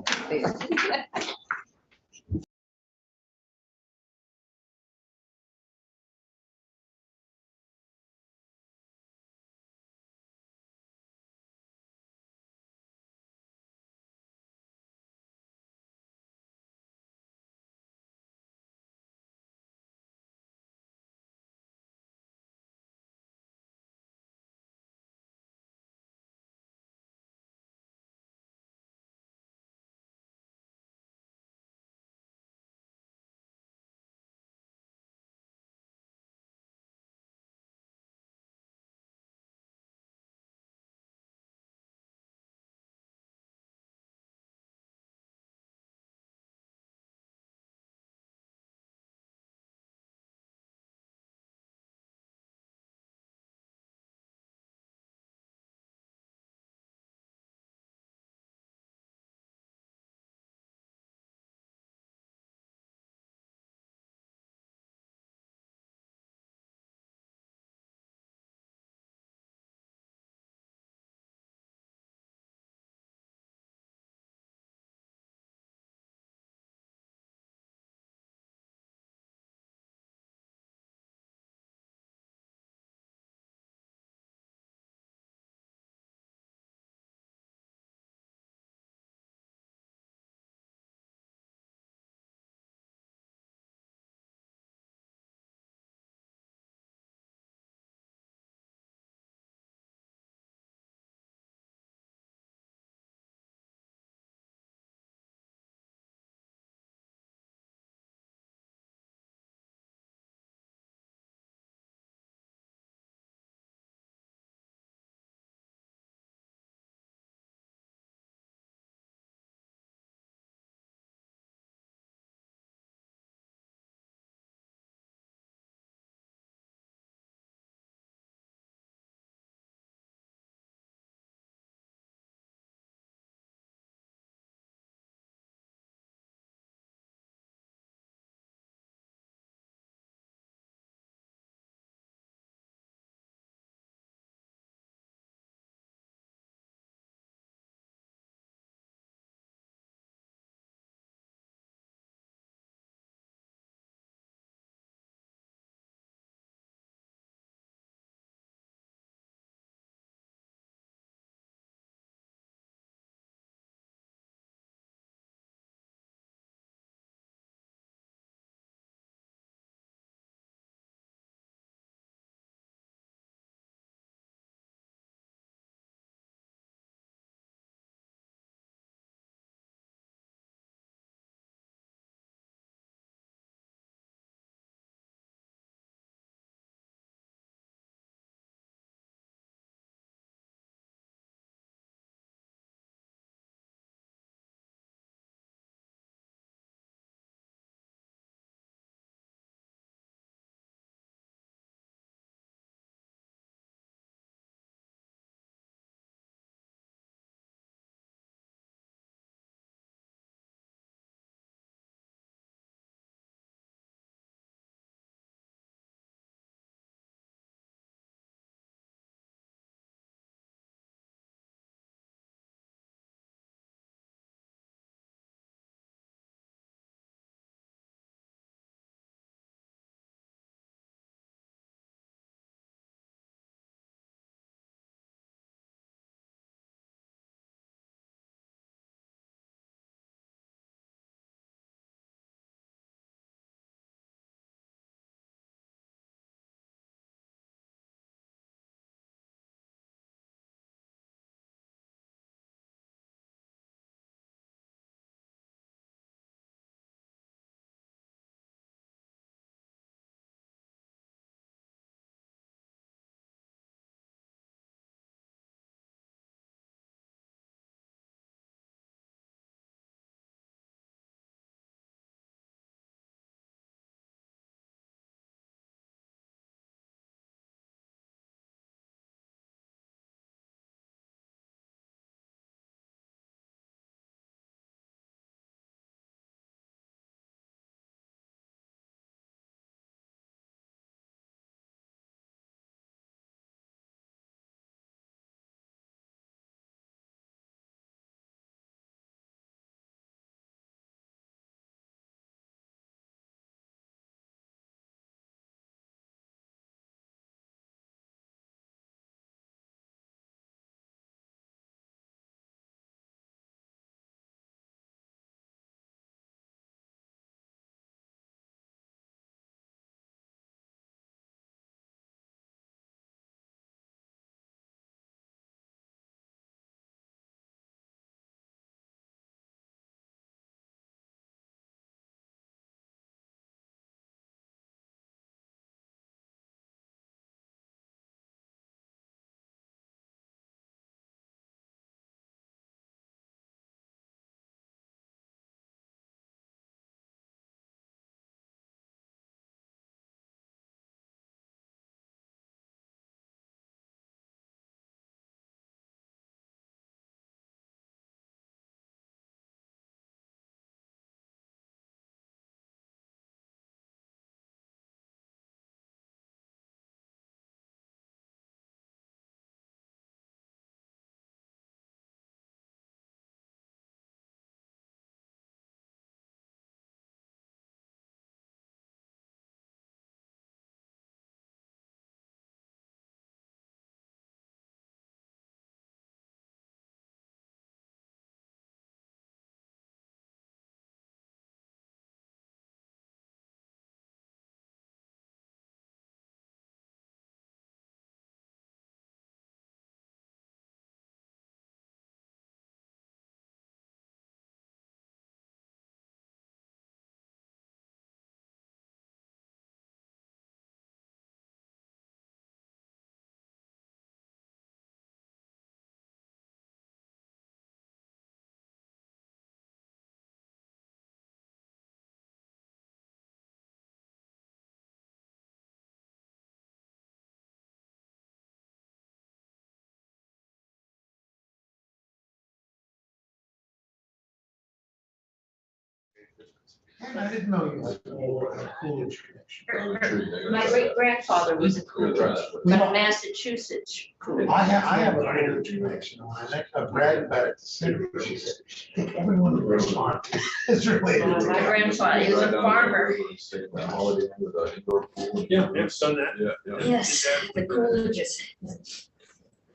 Ken, I didn't know you had a Coolidge connection. My great grandfather was a We're gonna try Coolidge, that. from Massachusetts. Coolidge. I have a Coolidge connection. When I bragged about it to Cindy, she said, I think everyone in Vermont is related. My grandfather, he was a farmer. Stay at that Holiday Inn with an indoor pool. Yeah, yeah, done that. Yeah, yeah. Yes, the Coolidges.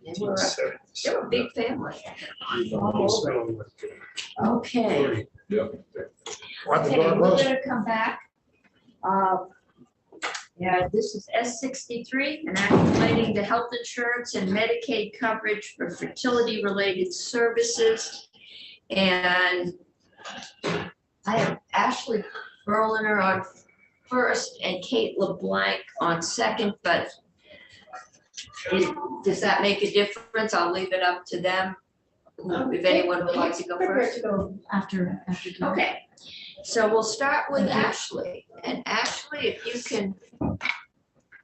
They were a big family. Okay. Yeah. Want the Okay, door we're closed? gonna come back. Yeah, this is S63, an act relating to health insurance and Medicaid coverage for fertility-related services. And I have Ashley Berliner on first and Kate LeBlanc on second, but does that make a difference? I'll leave it up to them. If anyone would like to go first. To go after. Okay, so we'll start with Ashley, and Ashley, if you can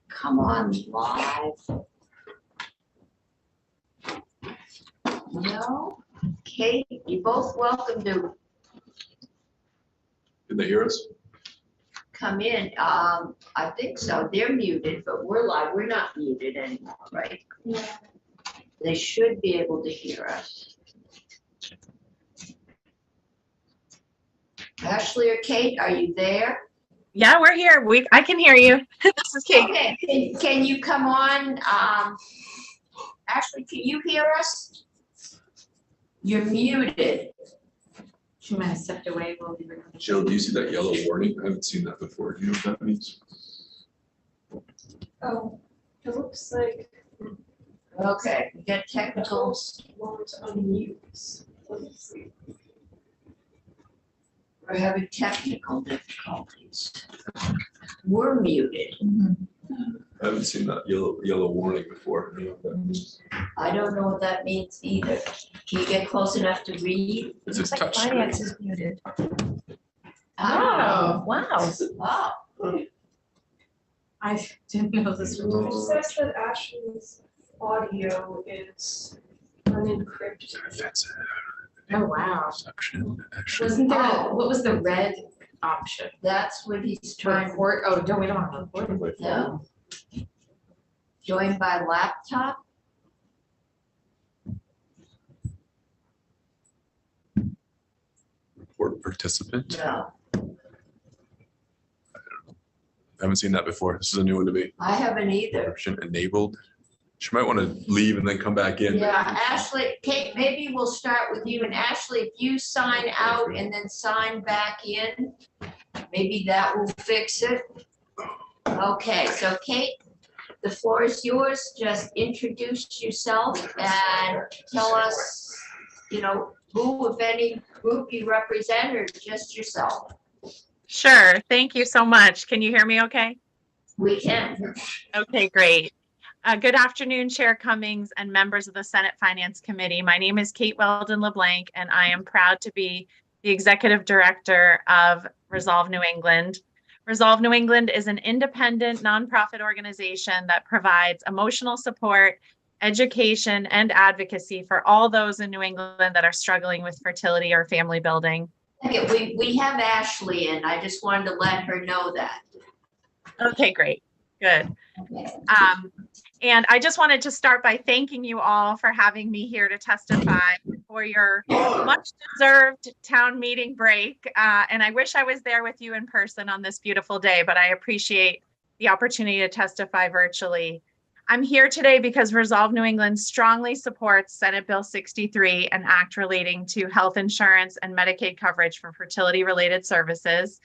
come on live. No, Kate, you're both welcome to Can they hear us? come in. I think so, they're muted, but we're live, we're not muted anymore, right? Yeah. They should be able to hear us. Ashley or Kate, are you there? Yeah, we're here. I can hear you. This is Kate. Okay, can you come on? Ashley, can you hear us? You're muted. She might have stepped away while we were. Jill, do you see that yellow warning? I haven't seen that before. Do you know what that means? Oh, it looks like Okay, we got technical. won't unmute. Let's see. We're having technical difficulties. We're muted. I haven't seen that yellow warning before. I don't know what that means. I don't know what that means either. Can you get close enough to read? It's a Looks like touch finance screen. is muted. Oh, Wow. wow. I didn't know this It was. says that Ashley's audio is unencrypted. Oh, wow. Action. Wasn't there, Oh. what was the red option? That's what he's trying to, Report, oh, don't, we don't want to report. no. Joined by laptop? Report participant. No, I haven't seen that before. This is a new one to me. I haven't either. Option enabled. She might want to leave and then come back in. Yeah, Ashley, Kate, maybe we'll start with you, and Ashley, if you sign out and then sign back in, maybe that will fix it. Okay, so Kate, the floor is yours. Just introduce yourself and tell us, who, if any, group you represent, or just yourself. Sure. Thank you so much. Can you hear me okay? We can. Okay, great. Good afternoon, Chair Cummings and members of the Senate Finance Committee. My name is Kate Weldon LeBlanc, and I am proud to be the Executive Director of Resolve New England. Resolve New England is an independent nonprofit organization that provides emotional support, education, and advocacy for all those in New England that are struggling with fertility or family building. Okay, we have Ashley in. I just wanted to let her know that. Okay, great. Good. Okay. And I just wanted to start by thanking you all for having me here to testify for your much deserved town meeting break. And I wish I was there with you in person on this beautiful day, but I appreciate the opportunity to testify virtually. I'm here today because Resolve New England strongly supports Senate Bill 63, an act relating to health insurance and Medicaid coverage for fertility-related services,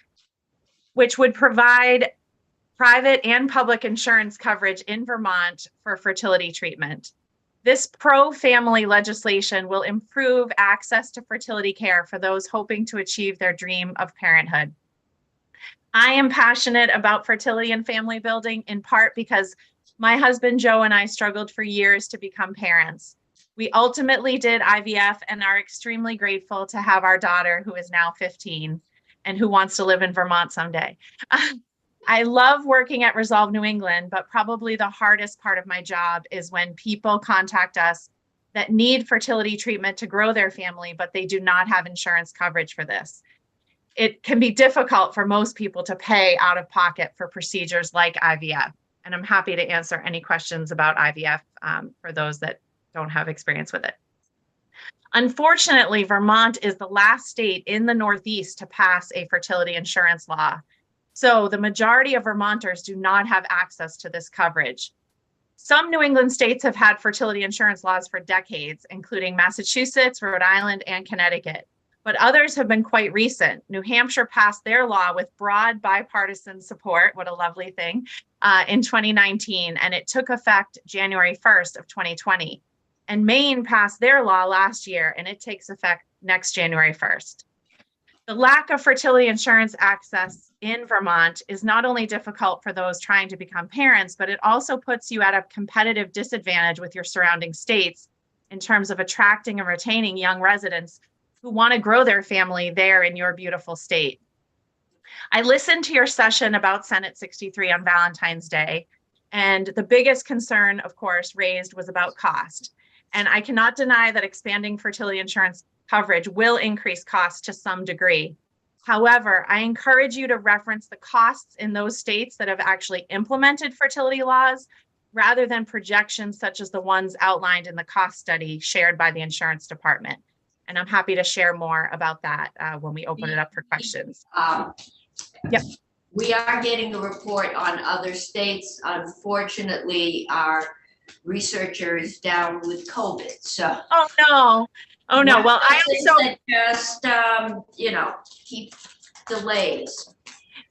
which would provide private and public insurance coverage in Vermont for fertility treatment. This pro-family legislation will improve access to fertility care for those hoping to achieve their dream of parenthood. I am passionate about fertility and family building in part because my husband Joe and I struggled for years to become parents. We ultimately did IVF and are extremely grateful to have our daughter, who is now 15 and who wants to live in Vermont someday. I love working at Resolve New England, but probably the hardest part of my job is when people contact us that need fertility treatment to grow their family, but they do not have insurance coverage for this. it can be difficult for most people to pay out of pocket for procedures like IVF. And I'm happy to answer any questions about IVF for those that don't have experience with it. Unfortunately, Vermont is the last state in the Northeast to pass a fertility insurance law. So the majority of Vermonters do not have access to this coverage. Some New England states have had fertility insurance laws for decades, including Massachusetts, Rhode Island, and Connecticut. But others have been quite recent. New Hampshire passed their law with broad bipartisan support, what a lovely thing, in 2019, and it took effect January 1st of 2020. And Maine passed their law last year, and it takes effect next January 1st. The lack of fertility insurance access in Vermont is not only difficult for those trying to become parents, but it also puts you at a competitive disadvantage with your surrounding states in terms of attracting and retaining young residents who want to grow their family there in your beautiful state. I listened to your session about Senate 63 on Valentine's Day, and the biggest concern, of course, raised was about cost. And I cannot deny that expanding fertility insurance coverage will increase costs to some degree. However, I encourage you to reference the costs in those states that have actually implemented fertility laws rather than projections such as the ones outlined in the cost study shared by the insurance department. And I'm happy to share more about that when we open it up for questions. Yep. We are getting a report on other states. Unfortunately, our researcher is down with COVID, so. Oh, no. Oh, no. Well, I also. Just, keep delays.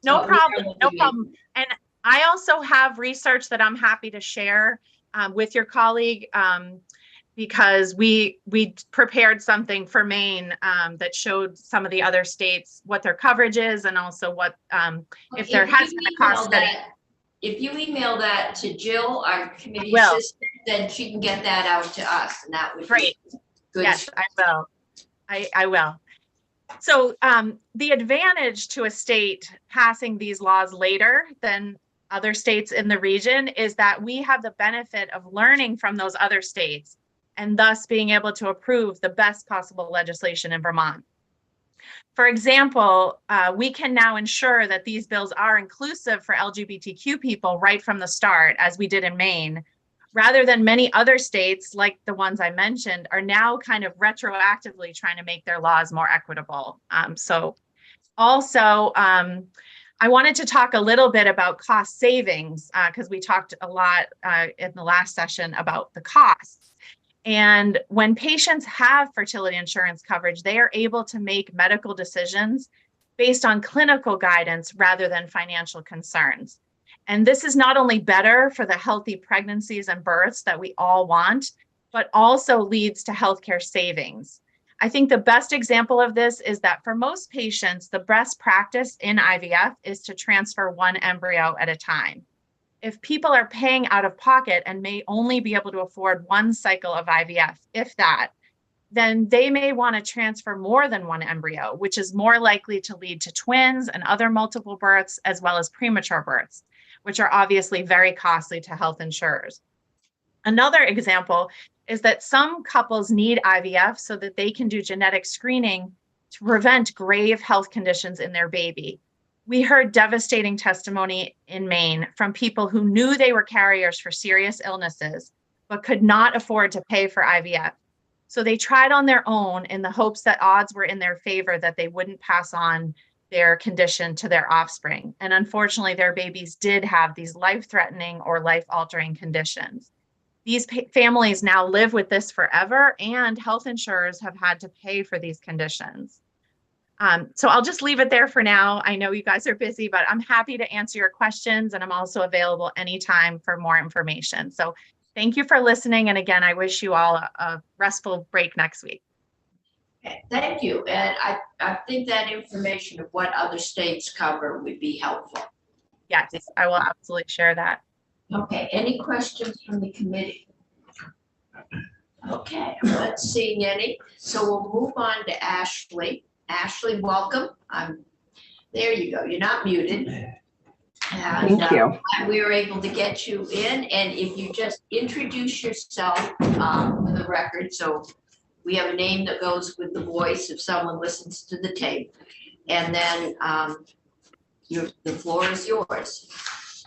No So problem. No problem. And I also have research that I'm happy to share with your colleague because we prepared something for Maine that showed some of the other states, what their coverage is and also what, if there has been a cost study. If you email that to Jill, our committee Will. assistant, then she can get that out to us, and that would be Great. good. Yes, I will. I will. So the advantage to a state passing these laws later than other states in the region is that we have the benefit of learning from those other states and thus being able to approve the best possible legislation in Vermont. For example, we can now ensure that these bills are inclusive for LGBTQ people right from the start, as we did in Maine, rather than many other states, like the ones I mentioned, are now kind of retroactively trying to make their laws more equitable. So also, I wanted to talk a little bit about cost savings because we talked a lot in the last session about the costs. And when patients have fertility insurance coverage, they are able to make medical decisions based on clinical guidance rather than financial concerns. And this is not only better for the healthy pregnancies and births that we all want, but also leads to healthcare savings. I think the best example of this is that for most patients, the best practice in IVF is to transfer one embryo at a time. If people are paying out of pocket and may only be able to afford one cycle of IVF, if that, then they may want to transfer more than one embryo, which is more likely to lead to twins and other multiple births, as well as premature births, which are obviously very costly to health insurers. Another example is that some couples need IVF so that they can do genetic screening to prevent grave health conditions in their baby. We heard devastating testimony in Maine from people who knew they were carriers for serious illnesses, but could not afford to pay for IVF. So they tried on their own in the hopes that odds were in their favor that they wouldn't pass on their condition to their offspring. And unfortunately, their babies did have these life-threatening or life-altering conditions. These families now live with this forever, and health insurers have had to pay for these conditions. So I'll just leave it there for now. I know you guys are busy, but I'm happy to answer your questions, and I'm also available anytime for more information. So thank you for listening. And again, I wish you all a restful break next week. Okay, thank you. And I think that information of what other states cover would be helpful. Yes, I will absolutely share that. Okay, any questions from the committee? Okay, I'm not seeing any. So we'll move on to Ashley. Ashley, welcome. There you go. You're not muted. And, Thank you. we were able to get you in, and if you just introduce yourself for the record, so we have a name that goes with the voice if someone listens to the tape. And then the floor is yours.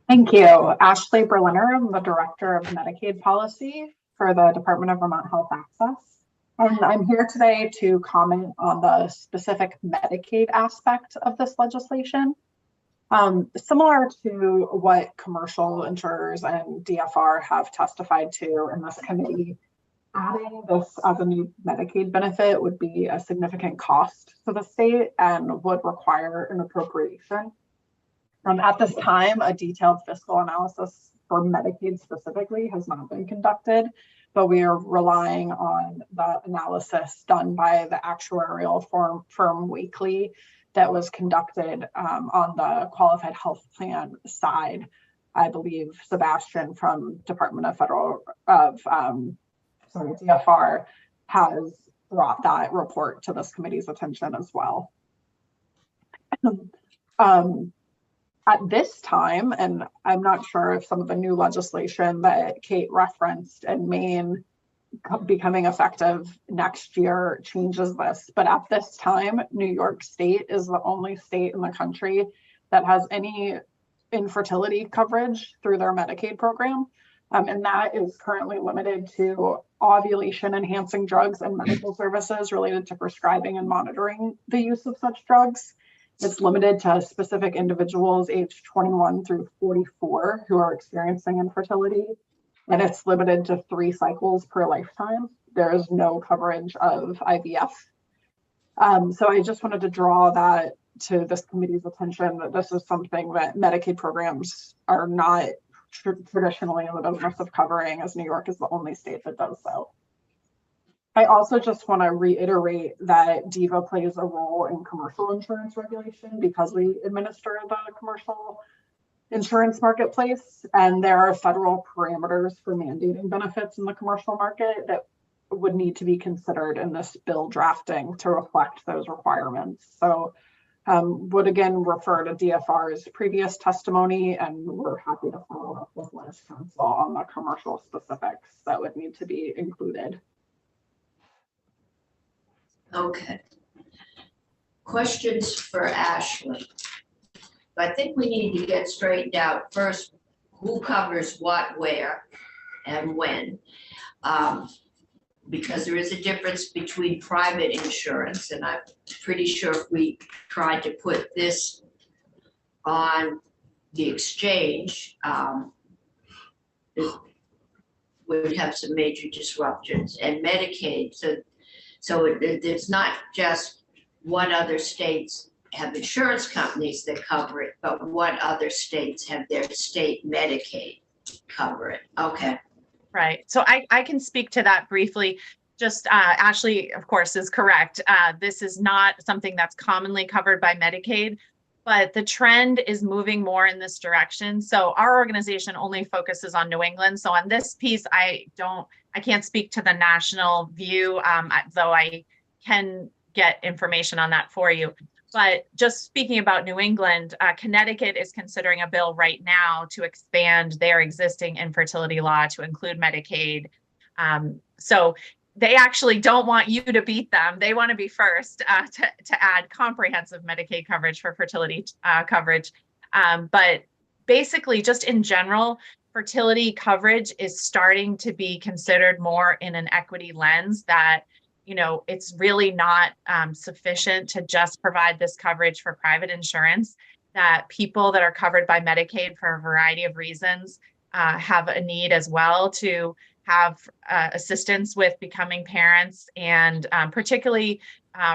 Thank you. Ashley Berliner, I'm the Director of Medicaid Policy for the Department of Vermont Health Access. And I'm here today to comment on the specific Medicaid aspect of this legislation. Similar to what commercial insurers and DFR have testified to in this committee, adding this as a new Medicaid benefit would be a significant cost to the state and would require an appropriation. At this time, a detailed fiscal analysis for Medicaid specifically has not been conducted, but we are relying on the analysis done by the actuarial firm Wakely that was conducted on the qualified health plan side. I believe Sebastian from Department of DFR has brought that report to this committee's attention as well. At this time, and I'm not sure if some of the new legislation that Kate referenced in Maine becoming effective next year changes this, but at this time, New York State is the only state in the country that has any infertility coverage through their Medicaid program. And that is currently limited to ovulation enhancing drugs and medical services related to prescribing and monitoring the use of such drugs. It's limited to specific individuals aged 21 through 44 who are experiencing infertility, and it's limited to 3 cycles per lifetime. There is no coverage of IVF. So I just wanted to draw that to this committee's attention, that this is something that Medicaid programs are not traditionally in the business of covering, as New York is the only state that does so. I also just want to reiterate that DVA plays a role in commercial insurance regulation because we administer the commercial insurance marketplace, and there are federal parameters for mandating benefits in the commercial market that would need to be considered in this bill drafting to reflect those requirements. So would again refer to DFR's previous testimony, and we're happy to follow up with Liz Council on the commercial specifics that would need to be included. Okay. Questions for Ashley? I think we need to get straightened out first, who covers what, where, and when. Because there is a difference between private insurance, and I'm pretty sure if we tried to put this on the exchange, it would have some major disruptions, and Medicaid. So it's not just what other states have insurance companies that cover it, but what other states have their state Medicaid cover it. Okay. Right. So I can speak to that briefly. Just Ashley, of course, is correct. This is not something that's commonly covered by Medicaid, but the trend is moving more in this direction. So our organization only focuses on New England. So on this piece, I can't speak to the national view, though I can get information on that for you. But just speaking about New England, Connecticut is considering a bill right now to expand their existing infertility law to include Medicaid. So they actually don't want you to beat them. They want to be first to add comprehensive Medicaid coverage for fertility coverage. But basically, just in general, fertility coverage is starting to be considered more in an equity lens that, you know, it's really not sufficient to just provide this coverage for private insurance, that people that are covered by Medicaid for a variety of reasons have a need as well to have assistance with becoming parents. And particularly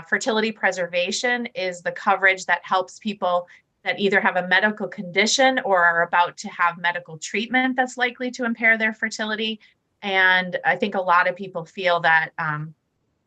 fertility preservation is the coverage that helps people that either have a medical condition or are about to have medical treatment that's likely to impair their fertility. And I think a lot of people feel that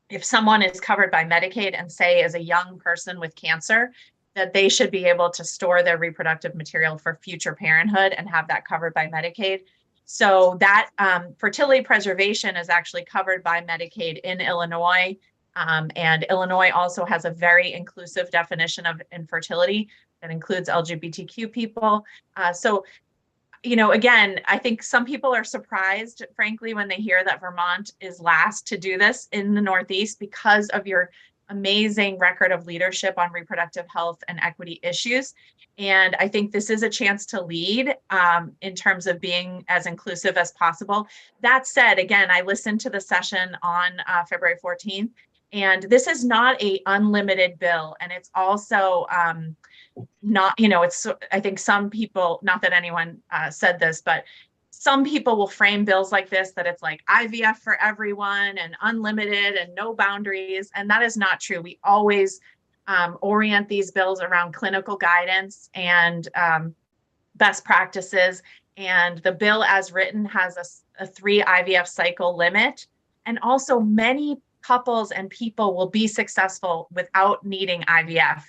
if someone is covered by Medicaid and say is a young person with cancer, that they should be able to store their reproductive material for future parenthood and have that covered by Medicaid. So that fertility preservation is actually covered by Medicaid in Illinois. And Illinois also has a very inclusive definition of infertility that includes LGBTQ people. So, you know, again, I think some people are surprised, frankly, when they hear that Vermont is last to do this in the Northeast because of your amazing record of leadership on reproductive health and equity issues. And I think this is a chance to lead in terms of being as inclusive as possible. That said, again, I listened to the session on February 14th, and this is not a unlimited bill. And it's also not, it's, I think some people, not that anyone said this, but some people will frame bills like this, that it's like IVF for everyone and unlimited and no boundaries. And that is not true. We always orient these bills around clinical guidance and best practices. And the bill as written has a 3 IVF cycle limit. And also many couples and people will be successful without needing IVF.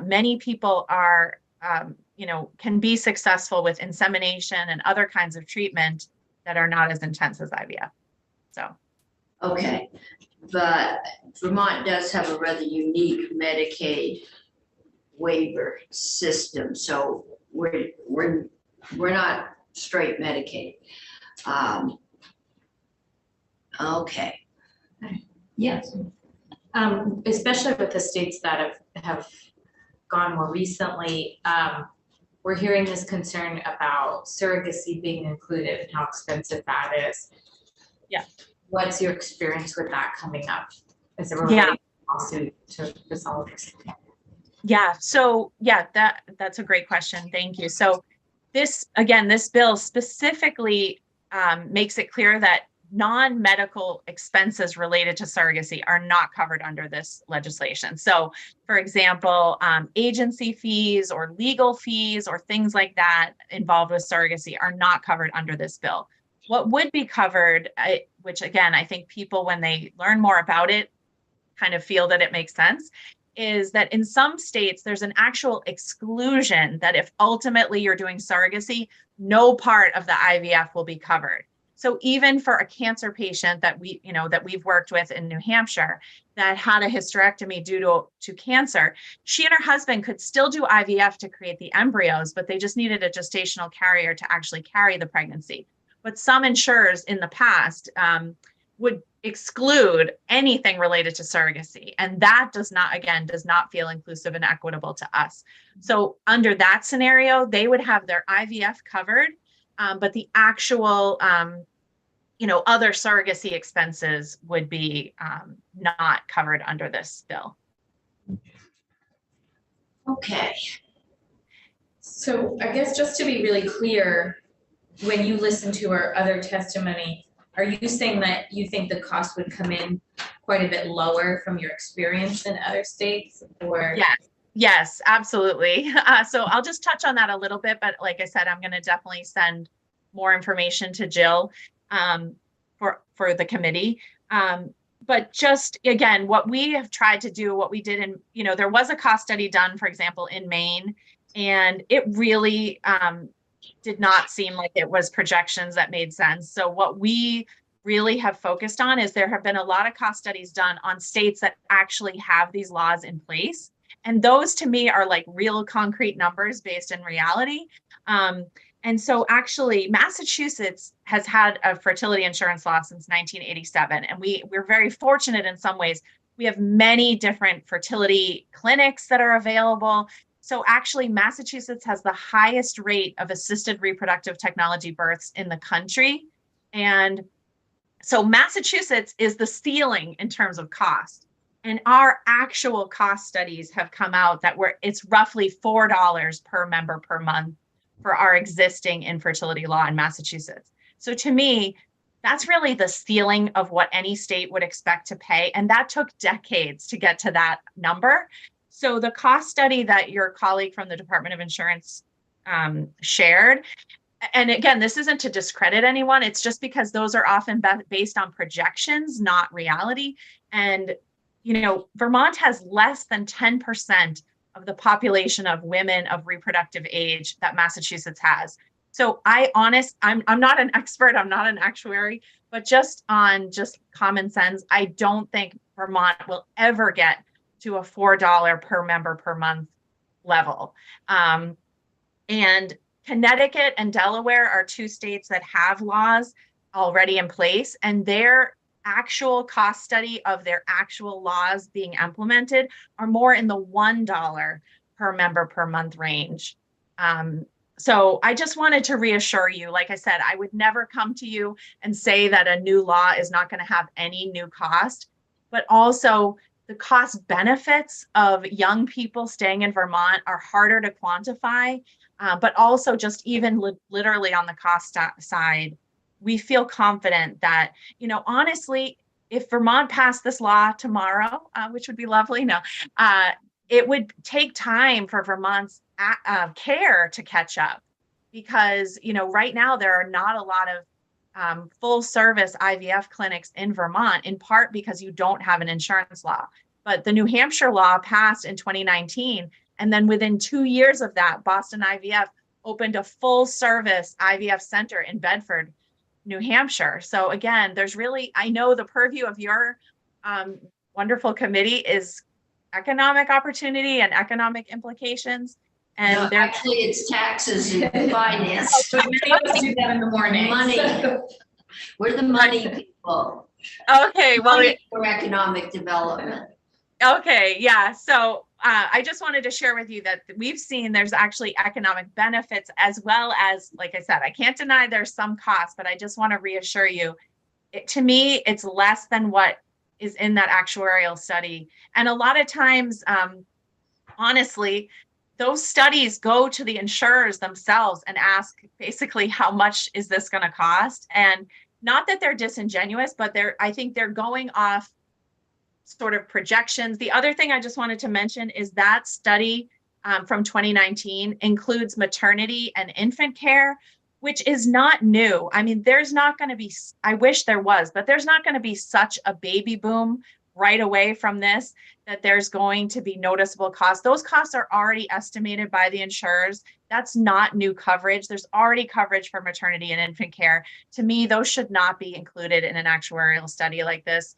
Many people are, can be successful with insemination and other kinds of treatment that are not as intense as IVF. So. Okay, but Vermont does have a rather unique Medicaid waiver system, so we're not straight Medicaid. Okay. Yes. Especially with the states that have gone more recently, we're hearing this concern about surrogacy being included and how expensive that is. Yeah. What's your experience with that coming up as it relates lawsuit to resolve this? Yeah, so that's a great question. Thank you. So this bill specifically makes it clear that non-medical expenses related to surrogacy are not covered under this legislation. So, for example, agency fees or legal fees or things like that involved with surrogacy are not covered under this bill. What would be covered, which again, I think people, when they learn more about it, kind of feel that it makes sense, is that in some states, there's an actual exclusion that if ultimately you're doing surrogacy, no part of the IVF will be covered. So even for a cancer patient that we've worked with in New Hampshire that had a hysterectomy due to cancer, she and her husband could still do IVF to create the embryos, but they just needed a gestational carrier to actually carry the pregnancy. But some insurers in the past would exclude anything related to surrogacy. And that does not feel inclusive and equitable to us. So under that scenario, they would have their IVF covered, but the actual, other surrogacy expenses would be not covered under this bill. Okay. So I guess just to be really clear, when you listen to our other testimony, are you saying that you think the cost would come in quite a bit lower from your experience in other states, or? Yes, absolutely. So I'll just touch on that a little bit, but like I said, I'm going to definitely send more information to Jill for the committee. But just again, what we have tried to do, what we did in, there was a cost study done, for example, in Maine, and it really did not seem like it was projections that made sense. So what we really have focused on is there have been a lot of cost studies done on states that actually have these laws in place. And those to me are like real concrete numbers based in reality. And so actually Massachusetts has had a fertility insurance law since 1987. And we're very fortunate in some ways. We have many different fertility clinics that are available. So actually Massachusetts has the highest rate of assisted reproductive technology births in the country. And so Massachusetts is the ceiling in terms of cost. And our actual cost studies have come out that it's roughly $4 per member per month for our existing infertility law in Massachusetts. So to me, that's really the ceiling of what any state would expect to pay. And that took decades to get to that number. So the cost study that your colleague from the Department of Insurance shared, and again, this isn't to discredit anyone, it's just because those are often based on projections, not reality. And, Vermont has less than 10% of the population of women of reproductive age that Massachusetts has. So I'm not an expert, I'm not an actuary, but just common sense, I don't think Vermont will ever get to a $4 per member per month level. And Connecticut and Delaware are two states that have laws already in place, and their actual cost study of their actual laws being implemented are more in the $1 per member per month range. So I just wanted to reassure you, like I said, I would never come to you and say that a new law is not going to have any new cost, but also the cost benefits of young people staying in Vermont are harder to quantify, but also just even literally on the cost side, we feel confident that, you know, honestly, if Vermont passed this law tomorrow, which would be lovely, it would take time for Vermont's care to catch up, because, you know, right now there are not a lot of full service IVF clinics in Vermont, in part because you don't have an insurance law. But the New Hampshire law passed in 2019. And then within 2 years of that, Boston IVF opened a full service IVF center in Bedford, New Hampshire. So again, there's really, I know the purview of your wonderful committee is economic opportunity and economic implications. And No, actually, it's taxes and finance. Many of us do that in the morning. Money. We're the money people. Okay, well, Money for economic development. okay, yeah. So I just wanted to share with you that we've seen there's actually economic benefits, as well as, like I said, I can't deny there's some cost, but I just want to reassure you, to me, it's less than what is in that actuarial study. And a lot of times, honestly, those studies go to the insurers themselves and ask basically, how much is this going to cost? And not that they're disingenuous, but I think they're going off sort of projections. The other thing I just wanted to mention is that study from 2019 includes maternity and infant care, which is not new. I mean, there's not going to be, I wish there was, but there's not going to be such a baby boom right away from this that there's going to be noticeable costs. Those costs are already estimated by the insurers. That's not new coverage. There's already coverage for maternity and infant care. To me, those should not be included in an actuarial study like this.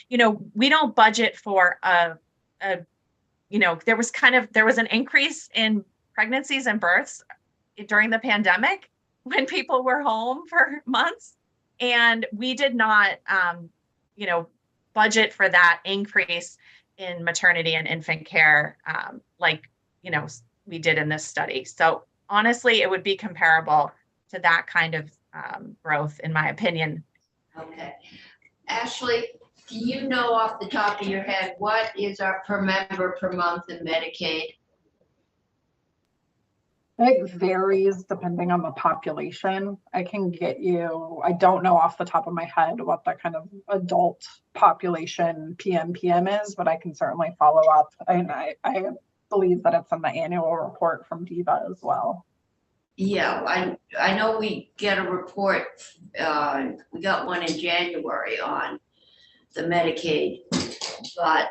You know, we don't budget for you know, there was an increase in pregnancies and births during the pandemic when people were home for months, and we did not, you know, budget for that increase in maternity and infant care, like, you know, we did in this study. So honestly, it would be comparable to that kind of growth, in my opinion. Okay. Ashley, do you know off the top of your head, what is our per member per month in Medicaid? It varies depending on the population. I can get you, I don't know off the top of my head what the kind of adult population PMPM is, but I can certainly follow up. And I believe that it's in the annual report from DVHA as well. Yeah, I know we get a report, we got one in January on the Medicaid, but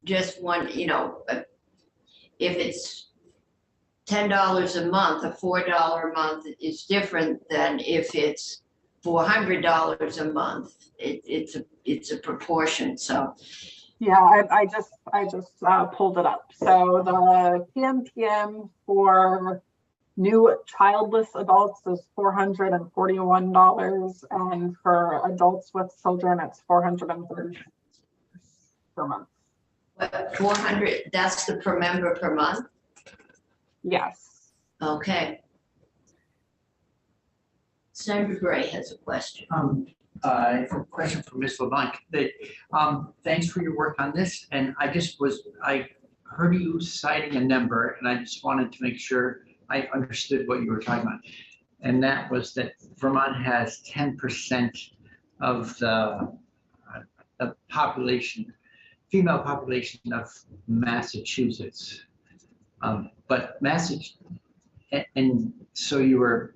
just one, you know, if it's $10 a month, a $4 a month is different than if it's $400 a month. It's a proportion. So yeah, I just pulled it up. So the PMPM for new childless adults is $441, and for adults with children, it's $430 per month. 400, that's the per member per month? Yes. Okay. Senator Gray has a question. I have a question for Ms. LeBlanc. Thanks for your work on this, and I heard you citing a number, and I just wanted to make sure I understood what you were talking about. And that was that Vermont has 10% of the population, female population of Massachusetts. But and so you were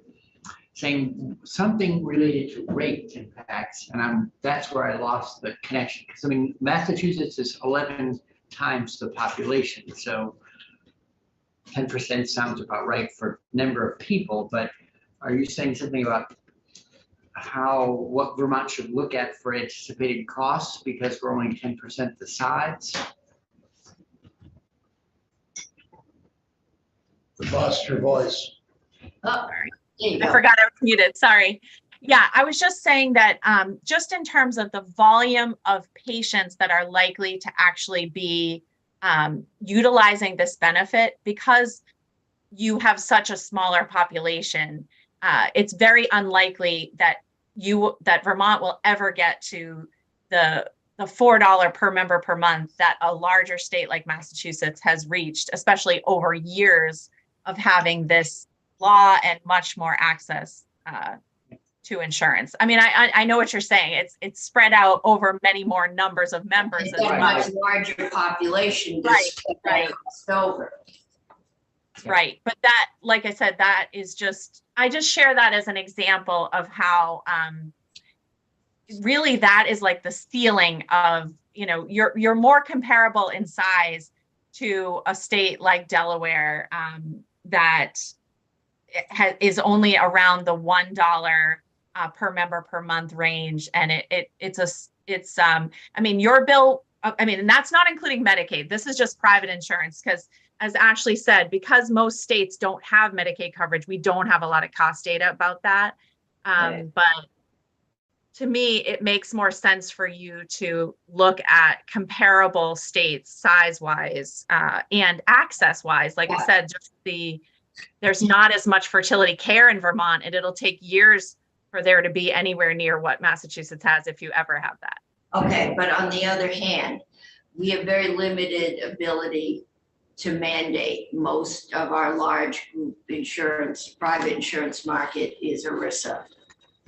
saying something related to rate impacts, and that's where I lost the connection. Because I mean, Massachusetts is 11 times the population, so 10% sounds about right for number of people. But are you saying something about what Vermont should look at for anticipated costs because we're only 10% the size? We lost your voice. Oh, there you I go. forgot I was muted. Sorry. Yeah, I was just saying that just in terms of the volume of patients that are likely to actually be utilizing this benefit, because you have such a smaller population, it's very unlikely that Vermont will ever get to the $4 per member per month that a larger state like Massachusetts has reached, especially over years of having this law and much more access to insurance. I mean, I know what you're saying. It's spread out over many more numbers of members It's as got a well. much larger population to Right, spread right. across over. Right. But that, like I said, that is just, I just share that as an example of how really that is like the ceiling of, you know, you're more comparable in size to a state like Delaware that is only around the $1 per member per month range. And I mean, your bill, I mean, and that's not including Medicaid. This is just private insurance because, as Ashley said, because most states don't have Medicaid coverage, we don't have a lot of cost data about that. Right. But to me, it makes more sense for you to look at comparable states size-wise and access-wise. Like I said, just there's not as much fertility care in Vermont, and it'll take years for there to be anywhere near what Massachusetts has, if you ever have that. Okay, but on the other hand, we have very limited ability to mandate. Most of our large group insurance, private insurance market is ERISA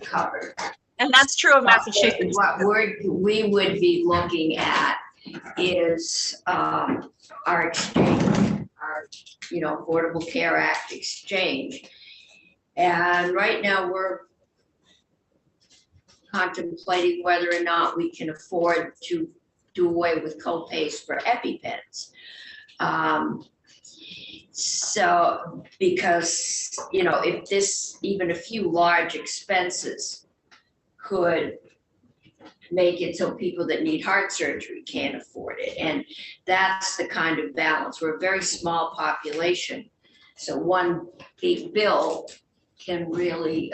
covered. And that's true of Massachusetts. What we would be looking at is our exchange, our, Affordable Care Act exchange. And right now we're contemplating whether or not we can afford to do away with co-pays for EpiPens. So, because, if this, even a few large expenses could make it so people that need heart surgery can't afford it. And that's the kind of balance. We're a very small population. So one big bill can really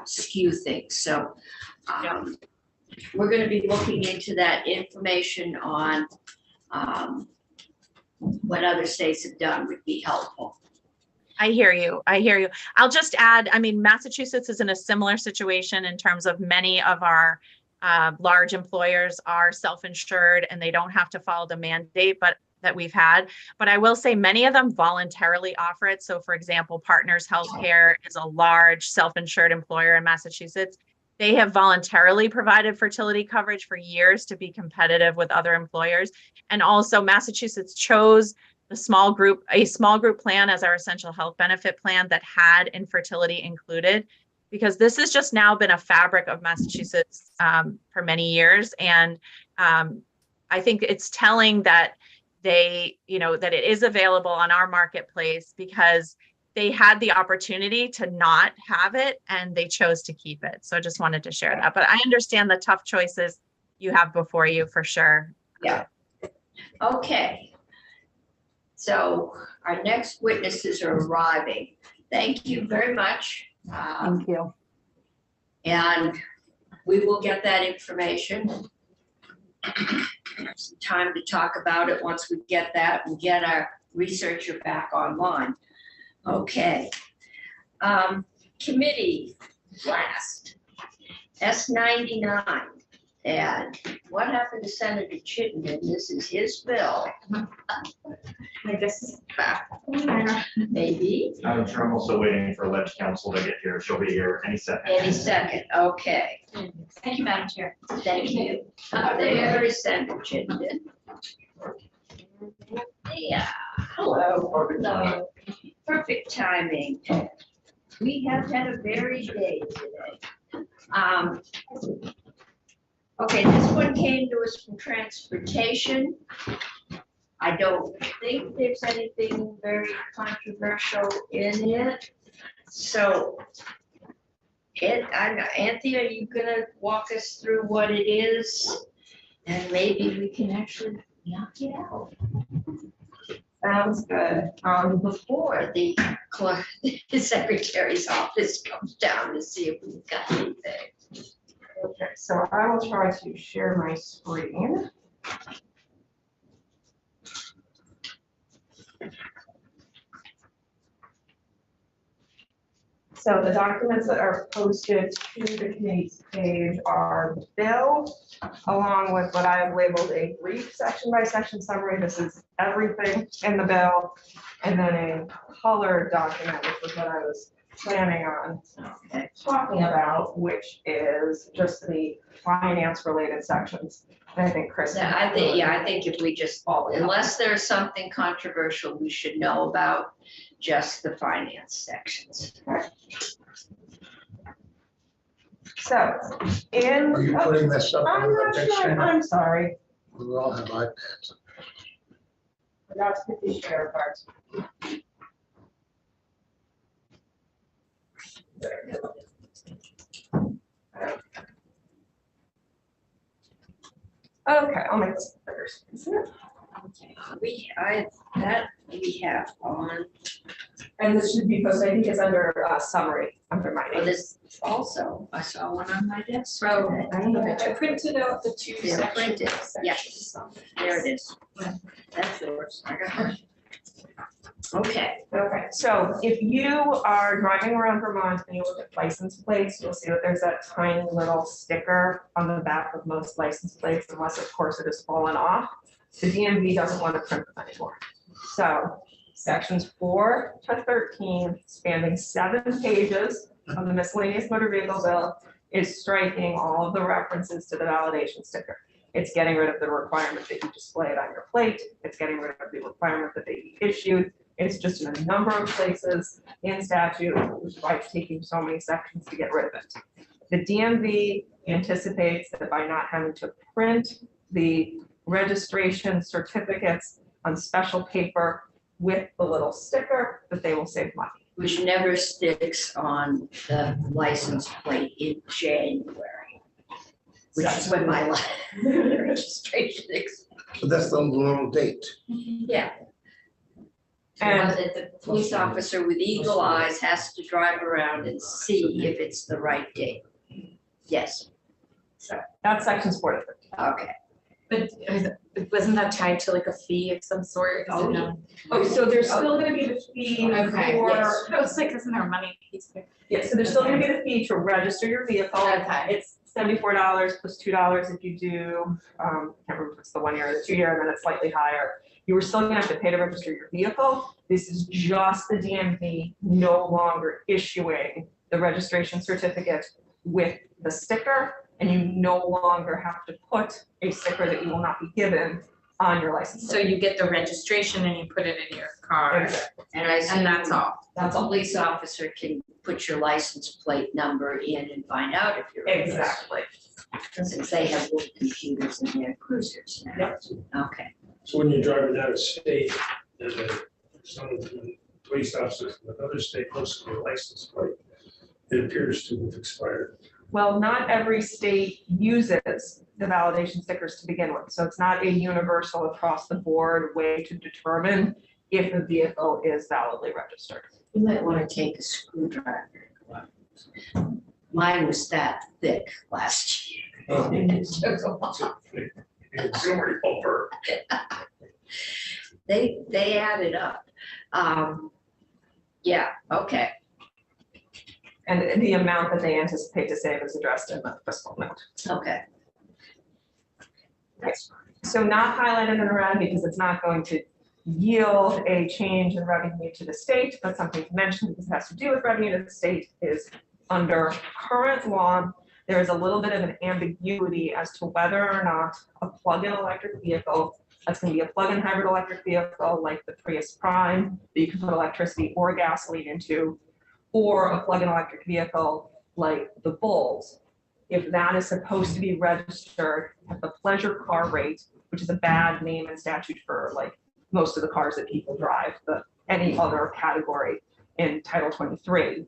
skew things. So we're going to be looking into that information on what other states have done would be helpful. I hear you. I'll just add, I mean, Massachusetts is in a similar situation in terms of many of our large employers are self-insured and they don't have to follow the mandate that we've had. But I will say many of them voluntarily offer it. So for example, Partners Healthcare is a large self-insured employer in Massachusetts. They have voluntarily provided fertility coverage for years to be competitive with other employers. And also Massachusetts chose a small group plan as our essential health benefit plan that had infertility included, because this has just now been a fabric of Massachusetts for many years. And I think it's telling that that it is available on our marketplace because they had the opportunity to not have it and they chose to keep it. So I just wanted to share that, but I understand the tough choices you have before you for sure. Yeah. Okay. So our next witnesses are arriving. Thank you very much. Thank you. And we will get that information. Some time to talk about it once we get that and get our researcher back online. Okay. Committee last, S99. And what happened to Senator Chittenden? This is his bill. I guess back. Maybe. I'm sure I'm also waiting for Ledge Council to get here. She'll be here any second. Any second, okay. Thank you, Madam Chair. Thank you. There is Senator Chittenden. Yeah, hello. Hello. Perfect timing. We have had a very day today. Okay, this one came to us from transportation. I don't think there's anything very controversial in it. So, Anthea, are you gonna walk us through what it is? And maybe we can actually knock it out. Sounds good. Before the clerk, the secretary's office comes down to see if we've got anything. Okay, so I will try to share my screen. So the documents that are posted to the committee's page are the bill, along with what I have labeled a brief section by section summary. This is everything in the bill. And then a colored document, which was what I was planning on talking about, which is just the finance related sections. And I think Chris. Yeah, I think if we just, unless there's something controversial we should know about, just the finance sections. So, in. Are you putting this up on I'm the not big sure, screen? I'm sorry. We all have iPads. Forgot to put the share part. Okay, I'll make this bigger. We have on, And this should be posted, I think it's under summary, under my name. this also, I saw one on my desk. So today. I don't know. I printed out the two They're sections. printed, yeah. sections. There it is. That's yours. I got it. Okay, Okay, so if you are driving around Vermont and you look at license plates, you'll see that there's that tiny little sticker on the back of most license plates, unless of course it has fallen off. The DMV doesn't want to print them anymore. So sections 4 to 13, spanning 7 pages of the miscellaneous motor vehicle bill, is striking all of the references to the validation sticker. It's getting rid of the requirement that you display it on your plate. It's getting rid of the requirement that they be issued. It's just in a number of places in statute, which is why it's taking so many sections to get rid of it. The DMV anticipates that by not having to print the registration certificates on special paper with the little sticker, that they will save money. which never sticks on the license plate in January, which is when my registration expires. So that's the little date. Yeah. And- And the police officer with eagle eyes has to drive around and see if it's the right date. Yes, So that's sections 4 to 13. okay. But wasn't that tied to like a fee of some sort? Is it Oh, no? Oh, so there's still gonna be the fee Okay, for, yes. I was like, isn't there a money piece there? yeah, so there's still gonna be the fee to register your vehicle. Okay. It's $74 plus $2 if you do, can't remember if it's the 1 year or the 2 year, and then it's slightly higher. You were still gonna have to pay to register your vehicle. This is just the DMV no longer issuing the registration certificate with the sticker, and you no longer have to put a sticker that you will not be given on your license. So you get the registration and you put it in your car, Exactly. And I and that's all. The police officer can put your license plate number in and find out if you're. Exactly. Since they have little computers in their cruisers now. Okay, So when you're driving out of state, and some of the police officers from another state post your license plate, it appears to have expired. Well, not every state uses the validation stickers to begin with, so it's not a universal across the board way to determine if the vehicle is validly registered. you might want to take a screwdriver. Mine was that thick last year. Oh. It took a while. Consumer over. They added up. Yeah, okay. And the amount that they anticipate to save is addressed in the fiscal note. Okay. That's fine. So not highlighted in red because it's not going to yield a change in revenue to the state, but something to mention because it has to do with revenue to the state is under current law, there is a little bit of an ambiguity as to whether or not a plug-in electric vehicle, that's going to be a plug-in hybrid electric vehicle like the Prius Prime that you can put electricity or gasoline into, or a plug-in electric vehicle like the Bulls, if that is supposed to be registered at the pleasure car rate, which is a bad name in statute for like most of the cars that people drive, but any other category in Title 23,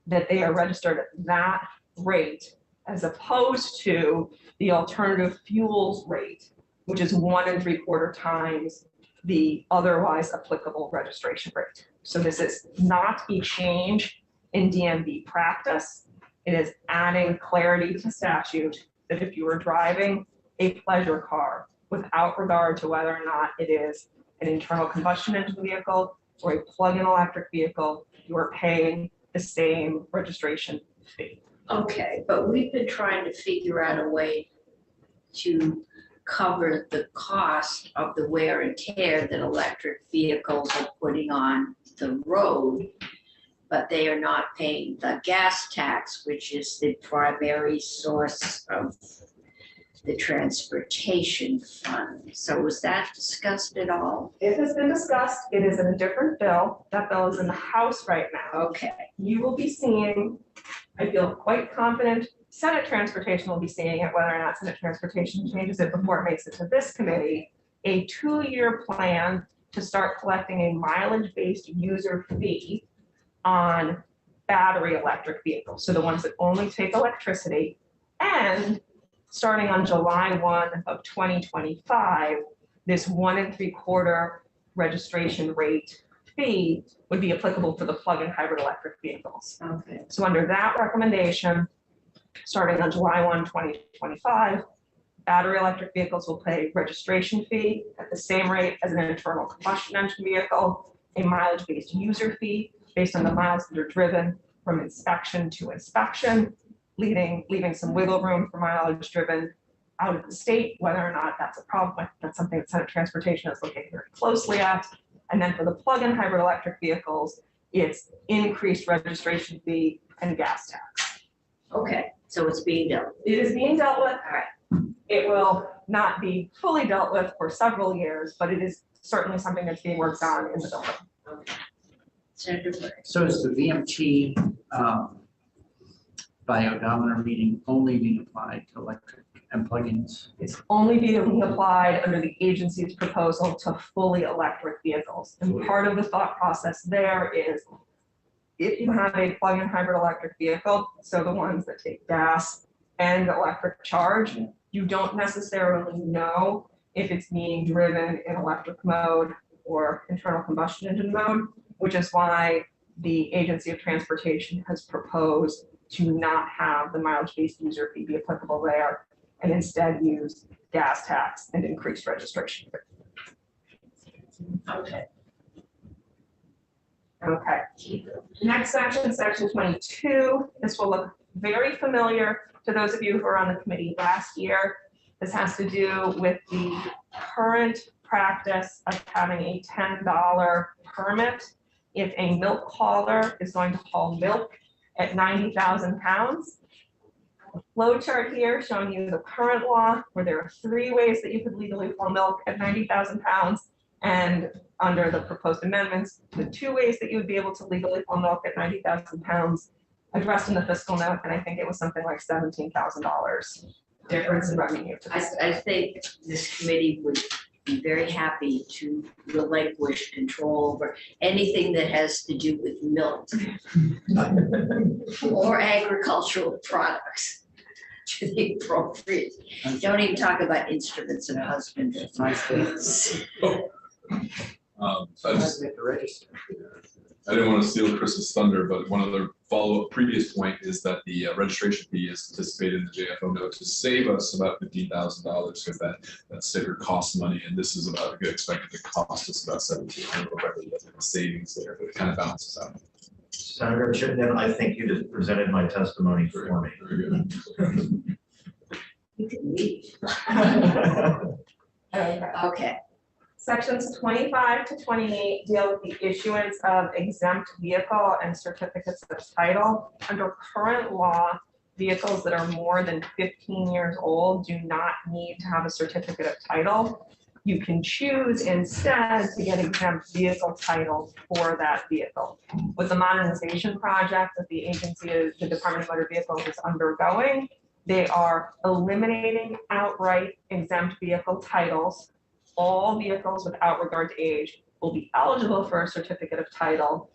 that they are registered at that rate as opposed to the alternative fuels rate, which is 1 3/4 times the otherwise applicable registration rate. So this is not a change in DMV practice. It is adding clarity to statute that if you are driving a pleasure car, without regard to whether or not it is an internal combustion engine vehicle or a plug-in electric vehicle, you are paying the same registration fee. Okay, but we've been trying to figure out a way to cover the cost of the wear and tear that electric vehicles are putting on the road, but they are not paying the gas tax, which is the primary source of the transportation fund. So was that discussed at all? It has been discussed. It is in a different bill. That bill is in the House right now. Okay, You will be seeing, I feel quite confident, Senate Transportation will be seeing it, whether or not Senate Transportation changes it before it makes it to this committee, a 2-year plan to start collecting a mileage-based user fee on battery electric vehicles. So the ones that only take electricity. And starting on July 1 of 2025, this 1 3/4 registration rate fee would be applicable for the plug-in hybrid electric vehicles. okay. So under that recommendation, starting on July 1, 2025, battery electric vehicles will pay registration fee at the same rate as an internal combustion engine vehicle, a mileage-based user fee based on the miles that are driven from inspection to inspection, leaving some wiggle room for mileage driven out of the state, whether or not that's a problem. That's something that Senate Transportation is looking very closely at. And then for the plug-in hybrid electric vehicles, it's increased registration fee and gas tax. Okay, so it's being done. It is being dealt with. All right. It will not be fully dealt with for several years, but it is certainly something that's being worked on in the bill. Okay. Senator Blair. So is the VMT by odometer reading only being applied to electric and plug-ins? It's only being applied under the agency's proposal to fully electric vehicles. And part of the thought process there is if you have a plug-in hybrid electric vehicle, so the ones that take gas and electric charge, you don't necessarily know if it's being driven in electric mode or internal combustion engine mode, which is why the Agency of Transportation has proposed to not have the mileage-based user fee be applicable there and instead use gas tax and increased registration fee. Okay. Okay. Next section, section 22. This will look very familiar to those of you who were on the committee last year. This has to do with the current practice of having a $10 permit if a milk hauler is going to haul milk at 90,000 pounds. A flow chart here showing you the current law where there are 3 ways that you could legally haul milk at 90,000 pounds. And under the proposed amendments, the 2 ways that you would be able to legally haul milk at 90,000 pounds addressed in the fiscal note, and I think it was something like $17,000 difference in revenue. I think this committee would be very happy to relinquish control over anything that has to do with milk or agricultural products to the appropriate. Don't even talk about instruments of husbandry. I didn't want to steal Chris's thunder, but one other follow-up previous point is that the registration fee is anticipated in the JFO note to save us about $15,000 because that sticker costs money, and this is about expected to cost us about $1,700 savings there, but it kind of balances out. Senator Chittenden, I think you just presented my testimony for me. Very good. You can leave. Okay. Sections 25 to 28 deal with the issuance of exempt vehicle and certificates of title. Under current law, vehicles that are more than 15 years old do not need to have a certificate of title. You can choose instead to get exempt vehicle title for that vehicle. With the modernization project that the agency, the Department of Motor Vehicles is undergoing, they are eliminating outright exempt vehicle titles. All vehicles without regard to age will be eligible for a certificate of title,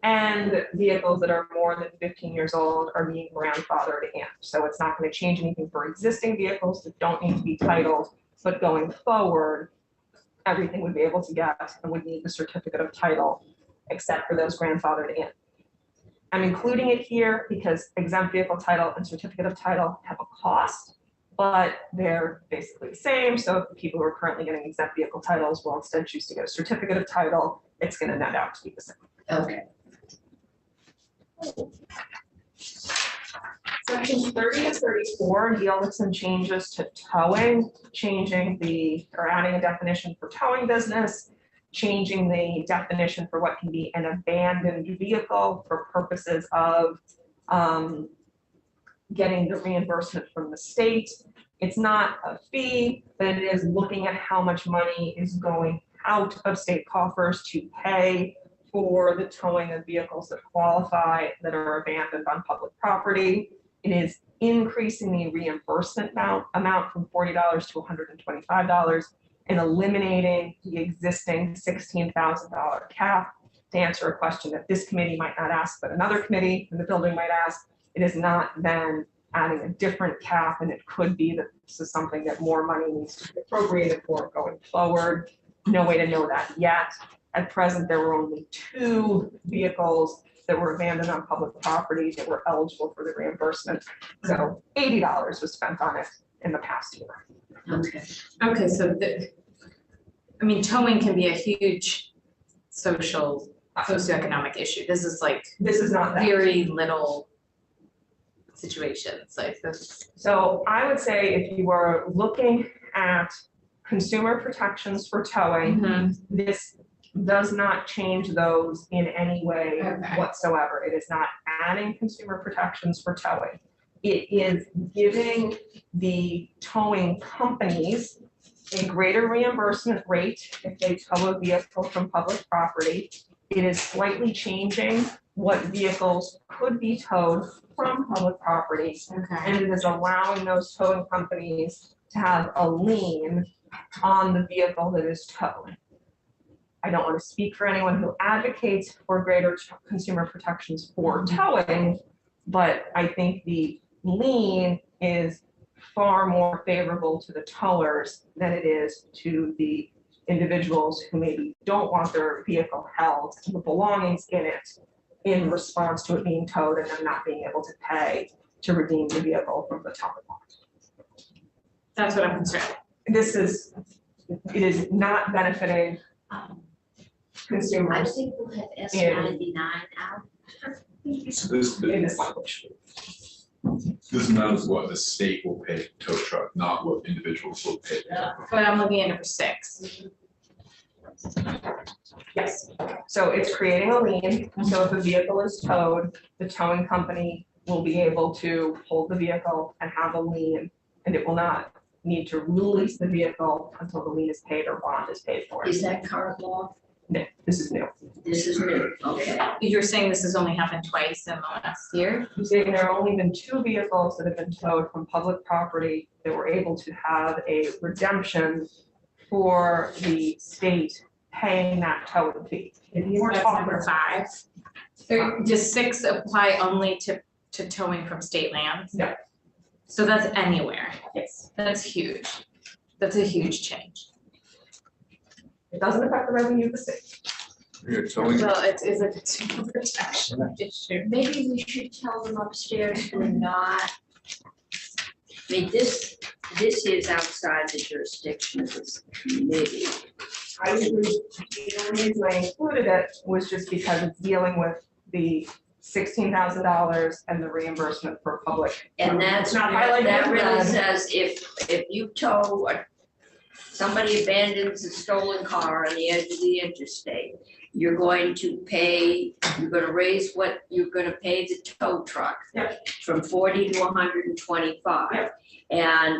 and vehicles that are more than 15 years old are being grandfathered in. So it's not going to change anything for existing vehicles that don't need to be titled, but going forward, everything would be able to get and would need the certificate of title, except for those grandfathered in. I'm including it here because exempt vehicle title and certificate of title have a cost, but they're basically the same. So if the people who are currently getting exempt vehicle titles will instead choose to get a certificate of title, it's gonna net out to be the same. Okay. Sections 30 and 34 deal with some changes to towing, adding a definition for towing business, changing the definition for what can be an abandoned vehicle for purposes of getting the reimbursement from the state. It's not a fee, but it is looking at how much money is going out of state coffers to pay for the towing of vehicles that qualify that are abandoned on public property. It is increasing the reimbursement amount from $40 to $125 and eliminating the existing $16,000 cap. To answer a question that this committee might not ask, but another committee in the building might ask, it is not then adding a different cap, and it could be that this is something that more money needs to be appropriated for going forward. No way to know that yet. At present, there were only 2 vehicles that were abandoned on public property that were eligible for the reimbursement. So $80 was spent on it in the past year. Okay, so towing can be a huge socioeconomic issue. This is not that. very little situations like this. So I would say if you were looking at consumer protections for towing, this does not change those in any way whatsoever. It is not adding consumer protections for towing. It is giving the towing companies a greater reimbursement rate if they tow a vehicle from public property. It is slightly changing what vehicles could be towed from public property. And it is allowing those towing companies to have a lien on the vehicle that is towed. I don't want to speak for anyone who advocates for greater consumer protections for towing, but I think the lien is far more favorable to the towers than it is to the individuals who maybe don't want their vehicle held, the belongings in it, in response to it being towed and them not being able to pay to redeem the vehicle from the towing lot. That's what I'm concerned. It is not benefiting consumers. I think we'll have S99 out. So this amount is what the state will pay tow truck, not what individuals will pay. But I'm looking at it for 6. Yes, so it's creating a lien, so if a vehicle is towed, the towing company will be able to hold the vehicle and have a lien, and it will not need to release the vehicle until the lien is paid or bond is paid for. Is that current law? No, this is new. This is new, okay. You're saying this has only happened twice in the last year? I'm saying there have only been 2 vehicles that have been towed from public property that were able to have a redemption for the state paying that towing fee. That's number 5. Does 6 apply only to towing from state lands? No. So that's anywhere. Yes. That's huge. That's a huge change. It doesn't affect the revenue of the state. Well, it is a consumer protection issue. Maybe we should tell them upstairs we're not. I mean, this is outside the jurisdiction of this committee. I agree. The only reason I included it was just because it's dealing with the $16,000 and the reimbursement for public. And that's It's not not, highlighted that in really red. says if you tow, somebody abandons a stolen car on the edge of the interstate, you're going to raise what you're gonna pay the tow truck from 40 to 125. And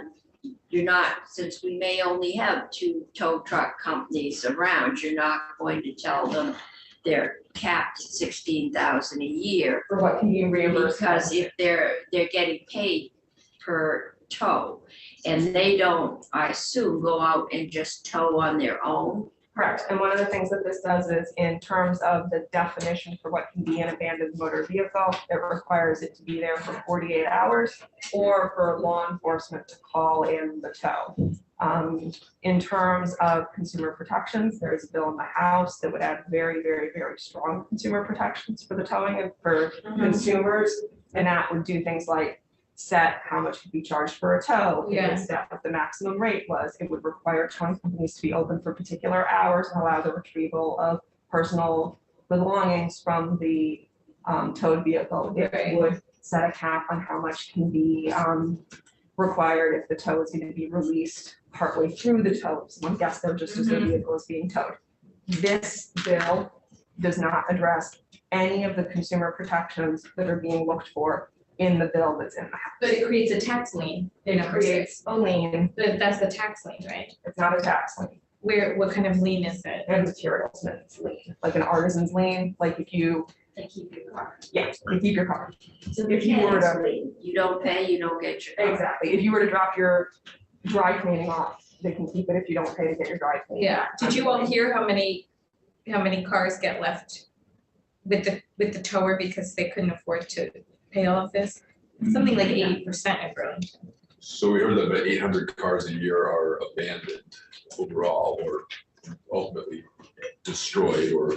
you're not, since we may only have 2 tow truck companies around, you're not going to tell them they're capped at 16,000 a year. For what can be reimbursed. Because if they're getting paid per tow, and they don't, I assume, go out and just tow on their own. Correct, and one of the things that this does is in terms of the definition for what can be an abandoned motor vehicle, it requires it to be there for 48 hours or for law enforcement to call in the tow. In terms of consumer protections, there is a bill in the House that would add very, very, very strong consumer protections for the towing and for consumers. And that would do things like set how much could be charged for a tow. It would set what the maximum rate was. It would require towing companies to be open for particular hours and allow the retrieval of personal belongings from the towed vehicle. It would set a cap on how much can be required if the tow is going to be released partway through the tow. Someone gets there just as the vehicle is being towed. This bill does not address any of the consumer protections that are being looked for in the bill that's in the House. But it creates a tax lien. It creates a lien. But that's the tax lien, right? It's not a tax lien. What kind of lien is it? And materials lien, like an artisan's lien, like if you. They keep your car. Yeah, you keep your car. So If you were to. you don't pay, you don't get your car. Exactly. If you were to drop your dry cleaning off, they can keep it if you don't pay to get your dry cleaning. Yeah. Did you all hear how many cars get left with the tower because they couldn't afford to pay all of this? Something like 80% of Burlington. So we heard that about 800 cars a year are abandoned overall, or ultimately destroyed, or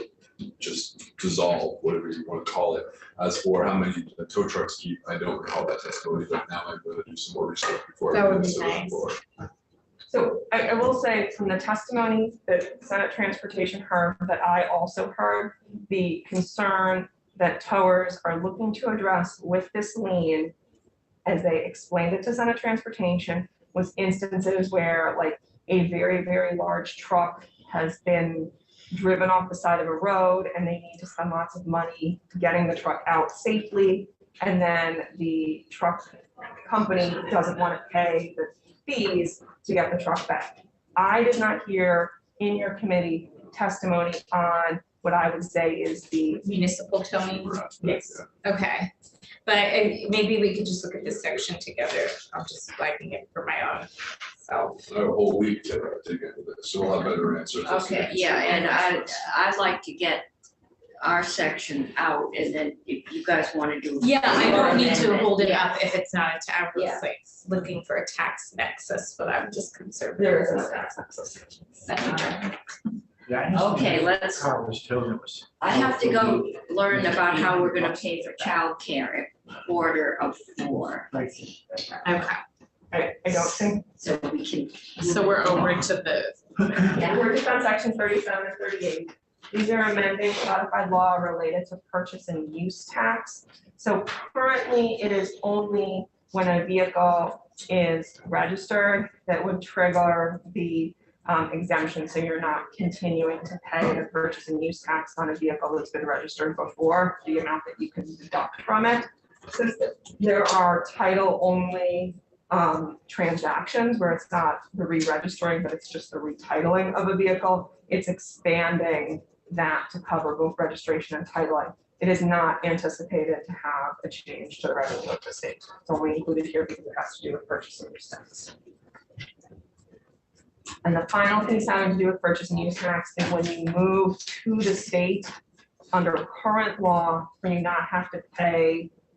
just dissolved, whatever you want to call it. As for how many the tow trucks keep, I don't recall that testimony, but now I'm going to do some more research before. That I would be answer the nice. floor. So I will say from the testimony that Senate Transportation heard, that I also heard, the concern that towers are looking to address with this lien, as they explained it to Senate Transportation, was instances where like a very, very large truck has been driven off the side of a road and they need to spend lots of money getting the truck out safely. And then the truck company doesn't want to pay the fees to get the truck back. I did not hear in your committee testimony on what I would say is the municipal towing. Yes. Okay, but maybe we could just look at this section together. I'm just flagging it for my own self. I have a whole week to dig into this, so we'll have better answers. as to Okay, next yeah, year. and I'd like to get our section out, and then if you guys wanna do. Yeah, I don't need to amendment, hold it yeah. up if it's not a tax, I Yeah. was like looking for a tax nexus, but I'm just concerned. There is no tax nexus. Okay, let's, Car was towed, it was. I have to go learn about how we're gonna pay for childcare at order of 4, Okay, I don't think, so we can. so we're over to the, we're just on section 37 and 38. These are amending codified law related to purchase and use tax. So currently, it is only when a vehicle is registered that would trigger the exemption. So you're not continuing to pay the purchase and use tax on a vehicle that's been registered before, the amount that you can deduct from it. Since there are title-only transactions where it's not the re-registering, but it's just the retitling of a vehicle, it's expanding that to cover both registration and titling. It is not anticipated to have a change to the revenue of the state. It's only included here because it has to do with purchase and use tax. And the final piece having to do with purchase and use tax is when you move to the state, under current law, when you not have to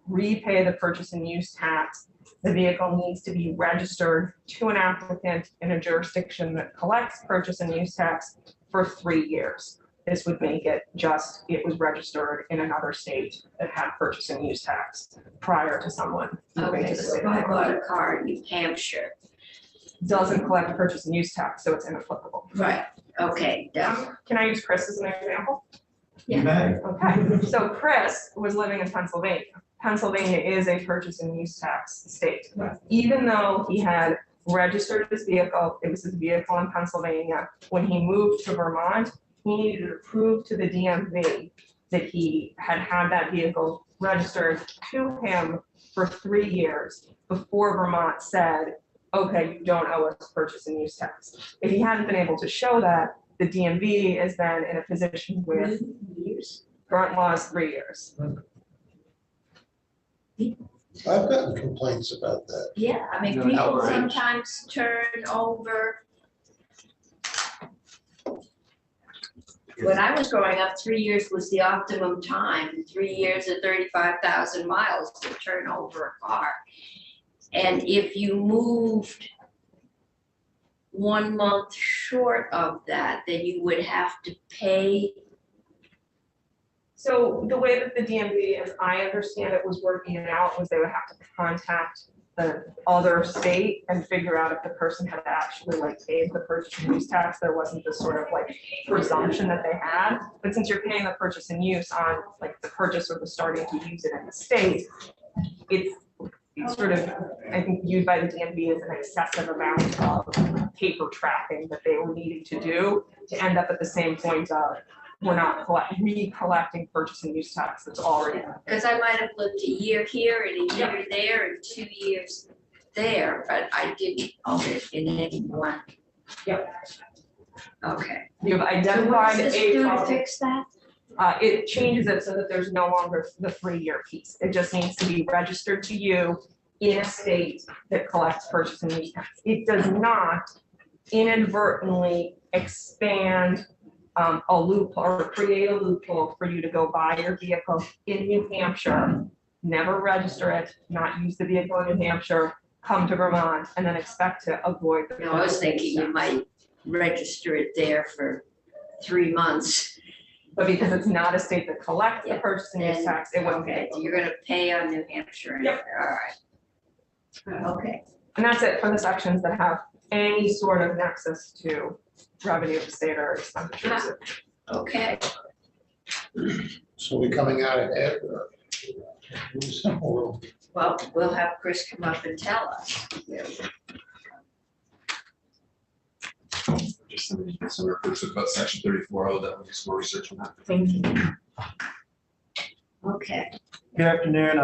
repay the purchase and use tax, the vehicle needs to be registered to an applicant in a jurisdiction that collects purchase and use tax for 3 years. This would make it just, it was registered in another state that had purchase and use tax prior to someone moving Okay, to the so state. if I bought a car in New Hampshire, Doesn't collect purchase and use tax, so it's inapplicable. right, okay, done. Can I use Chris as an example? You may. Okay, so Chris was living in Pennsylvania. Pennsylvania is a purchase and use tax state. Even though he had registered his vehicle, it was his vehicle in Pennsylvania, when he moved to Vermont, he needed to prove to the DMV that he had had that vehicle registered to him for 3 years before Vermont said, okay, you don't owe us purchase and use tax. If he hadn't been able to show that, the DMV is then in a position with current law is 3 years. I've gotten complaints about that. Yeah, I mean, No, people outrage. sometimes turn over. When I was growing up, 3 years was the optimum time, 3 years at 35,000 miles to turn over a car. And if you moved 1 month short of that, then you would have to pay. So the way that the DMV, as I understand it, was working it out was they would have to contact the other state and figure out if the person had actually like paid the purchase and use tax. There wasn't this sort of like presumption that they had. But since you're paying the purchase and use on like the purchase or the starting to use it in the state, it's sort of, I think, viewed by the DMV as an excessive amount of paper tracking that they were needing to do to end up at the same point of we're not recollecting purchase and use tax that's already. Because I might have lived a year here and a year there and 2 years there, but I didn't own it in any one. Yep. Okay. You've So what identified does this a do to problem. fix that? It changes it so that there's no longer the 3-year piece. It just needs to be registered to you in a state that collects purchase and use tax. It does not inadvertently expand a loophole or create a loophole for you to go buy your vehicle in New Hampshire, never register it, not use the vehicle in New Hampshire, come to Vermont, and then expect to avoid the. No, I was thinking you might register it there for 3 months. But because it's not a state that collects the Yeah. purchase and use Then- tax, it wouldn't Okay, be. so you're gonna pay on New Hampshire. and- Yep. All right. Okay. And that's it for the sections that have any sort of nexus to revenue of the state or expenditures. Okay. So we're coming out ahead. Or Well, we'll have Chris come up and tell us. Just some reports about section 34, that will do some more research on that. Thank you. Okay. Good afternoon,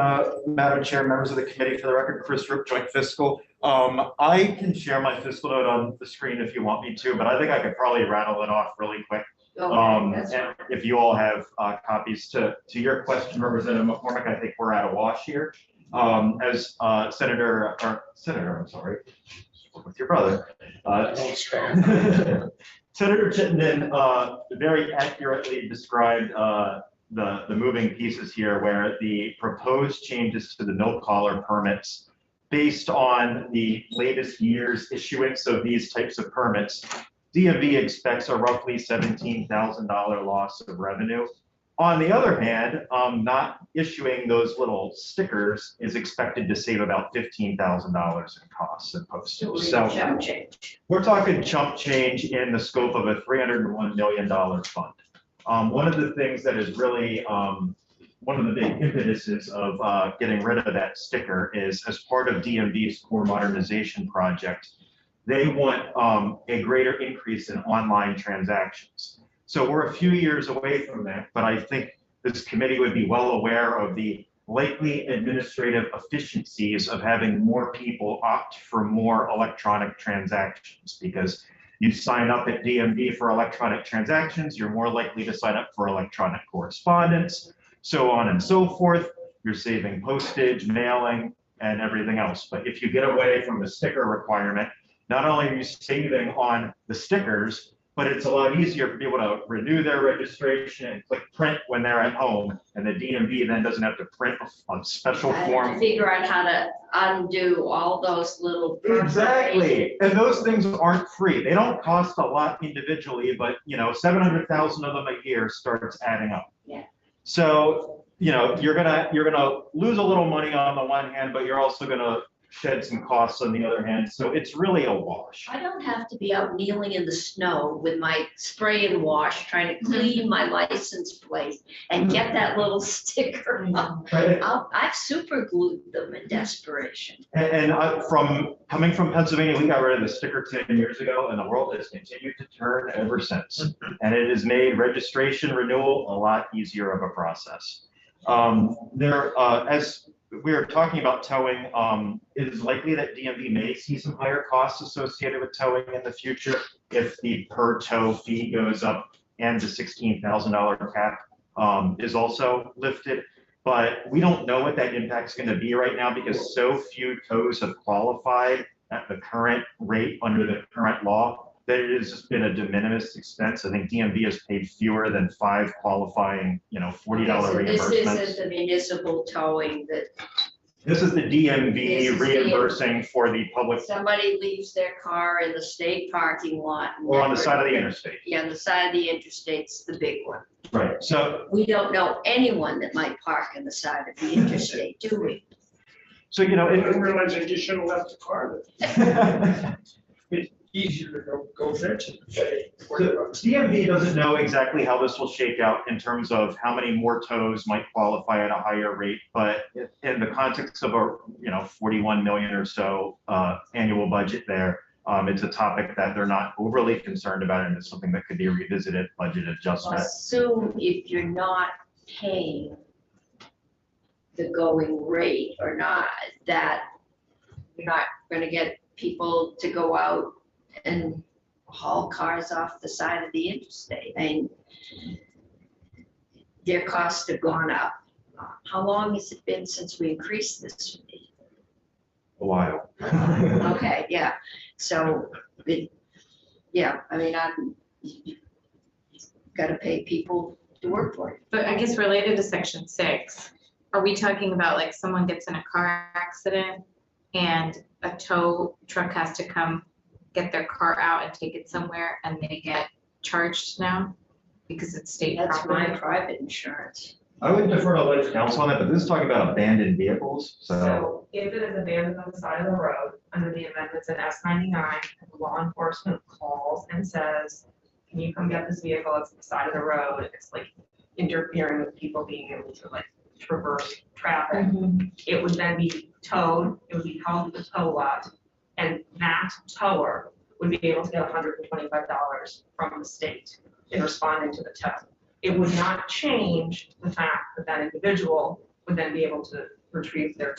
Madam Chair, members of the committee. For the record, Chris Rook, Joint Fiscal. I can share my fiscal note on the screen if you want me to, but I think I could probably rattle it off really quick. Okay, that's And if you all have copies to your question, Representative McCormick, I think we're at a wash here. As Senator, I'm sorry, with your brother. Senator Chittenden very accurately described the moving pieces here, where the proposed changes to the no collar permits based on the latest year's issuance of these types of permits, DMV expects a roughly $17,000 loss of revenue. On the other hand, not issuing those little stickers is expected to save about $15,000 in costs and postage. So Jump change. we're talking chump change in the scope of a $301 million fund. One of the things that is really one of the big impetuses of getting rid of that sticker is, as part of DMV's core modernization project, they want a greater increase in online transactions. So we're a few years away from that, but I think this committee would be well aware of the likely administrative efficiencies of having more people opt for more electronic transactions, because you sign up at DMV for electronic transactions, you're more likely to sign up for electronic correspondence, so on and so forth. You're saving postage, mailing, and everything else. But if you get away from the sticker requirement, not only are you saving on the stickers, but it's a lot easier for people to renew their registration and click print when they're at home. And the DMV then doesn't have to print a special I have to form. figure out how to undo all those little. Exactly. And those things aren't free. They don't cost a lot individually, but 700,000 of them a year starts adding up. Yeah. So, you're gonna lose a little money on the one hand, but you're also gonna shed some costs on the other hand. So it's really a wash. I don't have to be out kneeling in the snow with my spray and wash, trying to clean my license plate and get that little sticker up. Right. I've super glued them in desperation. And from coming from Pennsylvania, we got rid of the sticker 10 years ago, and the world has continued to turn ever since. And it has made registration renewal a lot easier of a process. As we are talking about towing, it is likely that DMV may see some higher costs associated with towing in the future if the per tow fee goes up and the $16,000 cap is also lifted. But we don't know what that impact's going to be right now, because so few tows have qualified at the current rate under the current law that it has just been a de minimis expense. I think DMV has paid fewer than 5 qualifying, $40 Okay, so reimbursements. this isn't the municipal towing that This is the This DMV is reimbursing for the public, Somebody leaves their car in the state parking lot. and or on the never- side of the interstate. Yeah, on the side of the interstate's the big one. Right, so, We don't know anyone that might park on the side of the interstate, do we? so, you know, I didn't realize that you should have left the car there. It's easier to go fetch it. Say, the DMV doesn't know exactly how this will shake out in terms of how many more tows might qualify at a higher rate, but in the context of a, 41 million or so annual budget there, it's a topic that they're not overly concerned about, and it's something that could be revisited budget adjustment. Assume if you're not paying the going rate or not, that you're not gonna get people to go out and haul cars off the side of the interstate. I mean, their costs have gone up. How long has it been since we increased this fee? A while. Okay, yeah, so, yeah, I mean, you gotta pay people to work for it. But I guess related to section 6, are we talking about like someone gets in a car accident and a tow truck has to come get their car out and take it somewhere and they get charged now because it's state That's my property? private insurance. I would defer to legal counsel on that, but this is talking about abandoned vehicles, so. So if it is abandoned on the side of the road, under the amendments in S99, law enforcement calls and says, can you come get this vehicle, it's on the side of the road, it's like interfering with people being able to like traverse traffic. It would then be towed, it would be held to the tow lot, and that tower would be able to get $125 from the state in responding to the tow. It would not change the fact that that individual would then be able to retrieve their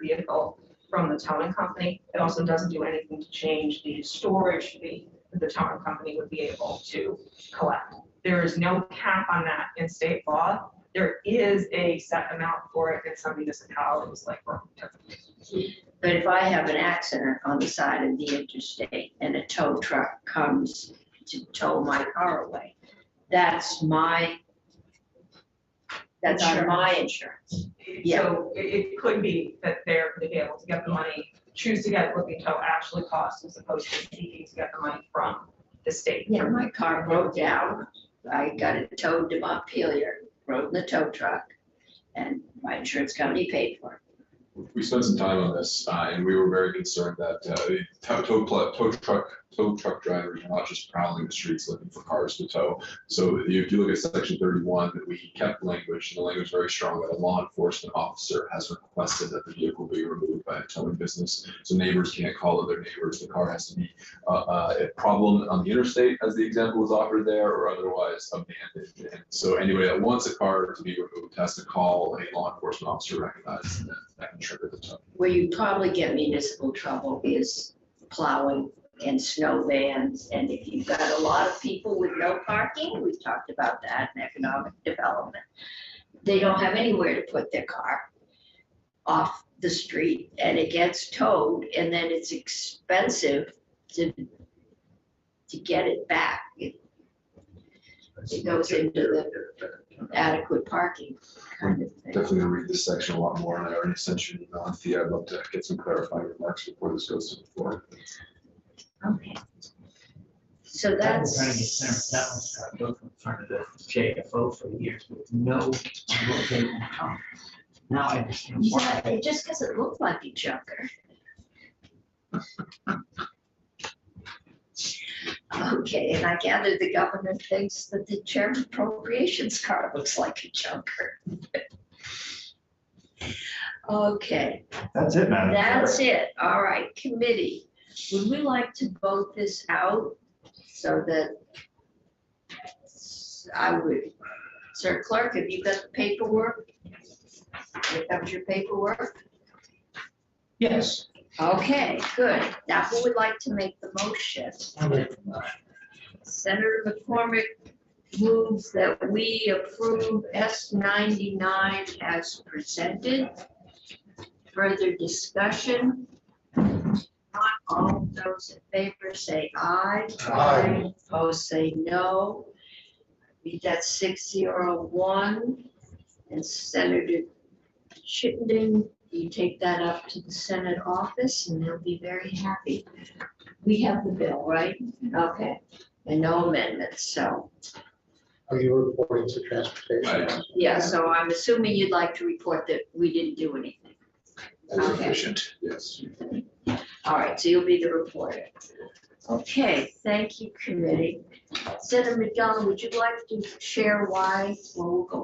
vehicle from the towing company. It also doesn't do anything to change the storage fee that the towing company would be able to collect. There is no cap on that in state law. There is a set amount for it in some municipalities like Burlington. But if I have an accident on the side of the interstate and a tow truck comes to tow my car away, that's on my insurance. Yeah. So it could be that they're going to be able to get the money, choose to get what the tow actually costs as opposed to seeking to get the money from the state. Yeah, my car broke down. I got it towed to Montpelier, rode in the tow truck, and my insurance company paid for it. We spent some time on this, and we were very concerned that tow truck drivers are not just prowling the streets looking for cars to tow. So if you look at section 31, that we kept language, and the language is very strong, that a law enforcement officer has requested that the vehicle be removed by a towing business. So neighbors can't call other neighbors. The car has to be a problem on the interstate, as the example was offered there, or otherwise abandoned. And so anybody that wants a car to be removed has to call a law enforcement officer to recognize that can trigger the tow. Where you probably get municipal trouble is plowing and snow vans. And if you've got a lot of people with no parking, we've talked about that in economic development, they don't have anywhere to put their car off the street and it gets towed, and then it's expensive to get it back. It goes into the adequate parking kind of thing. Definitely gonna read this section a lot more, and I already sent you an email on Thea. I'd love to get some clarifying remarks before this goes to the floor. Okay. So I've been that's. trying to get that one built in front of the JFO for years with no rotating pump. Now I understand Yeah, why. just because it looked like a junker. Okay, and I gather the government thinks that the chairman appropriations car looks like a junker. Okay, That's it, Madam Chair. that's it. All right, committee. Would we like to vote this out so that I would, Sir Clerk, have you got the paperwork? Here comes your paperwork. Yes. Okay, good. Now who would like to make the motion? Senator McCormick moves that we approve S99 as presented. Further discussion? Not all those in favor say aye. Aye. Opposed say no. Read that 601. And Senator Chittenden, you take that up to the Senate office and they'll be very happy. We have the bill, right? Okay, and no amendments, so, Are you reporting to transportation? yeah, so I'm assuming you'd like to report that we didn't do anything. That's Okay. efficient, yes. All right, so you'll be the reporter. Okay, thank you, committee. Senator McDonald, would you like to share why, well, we'll go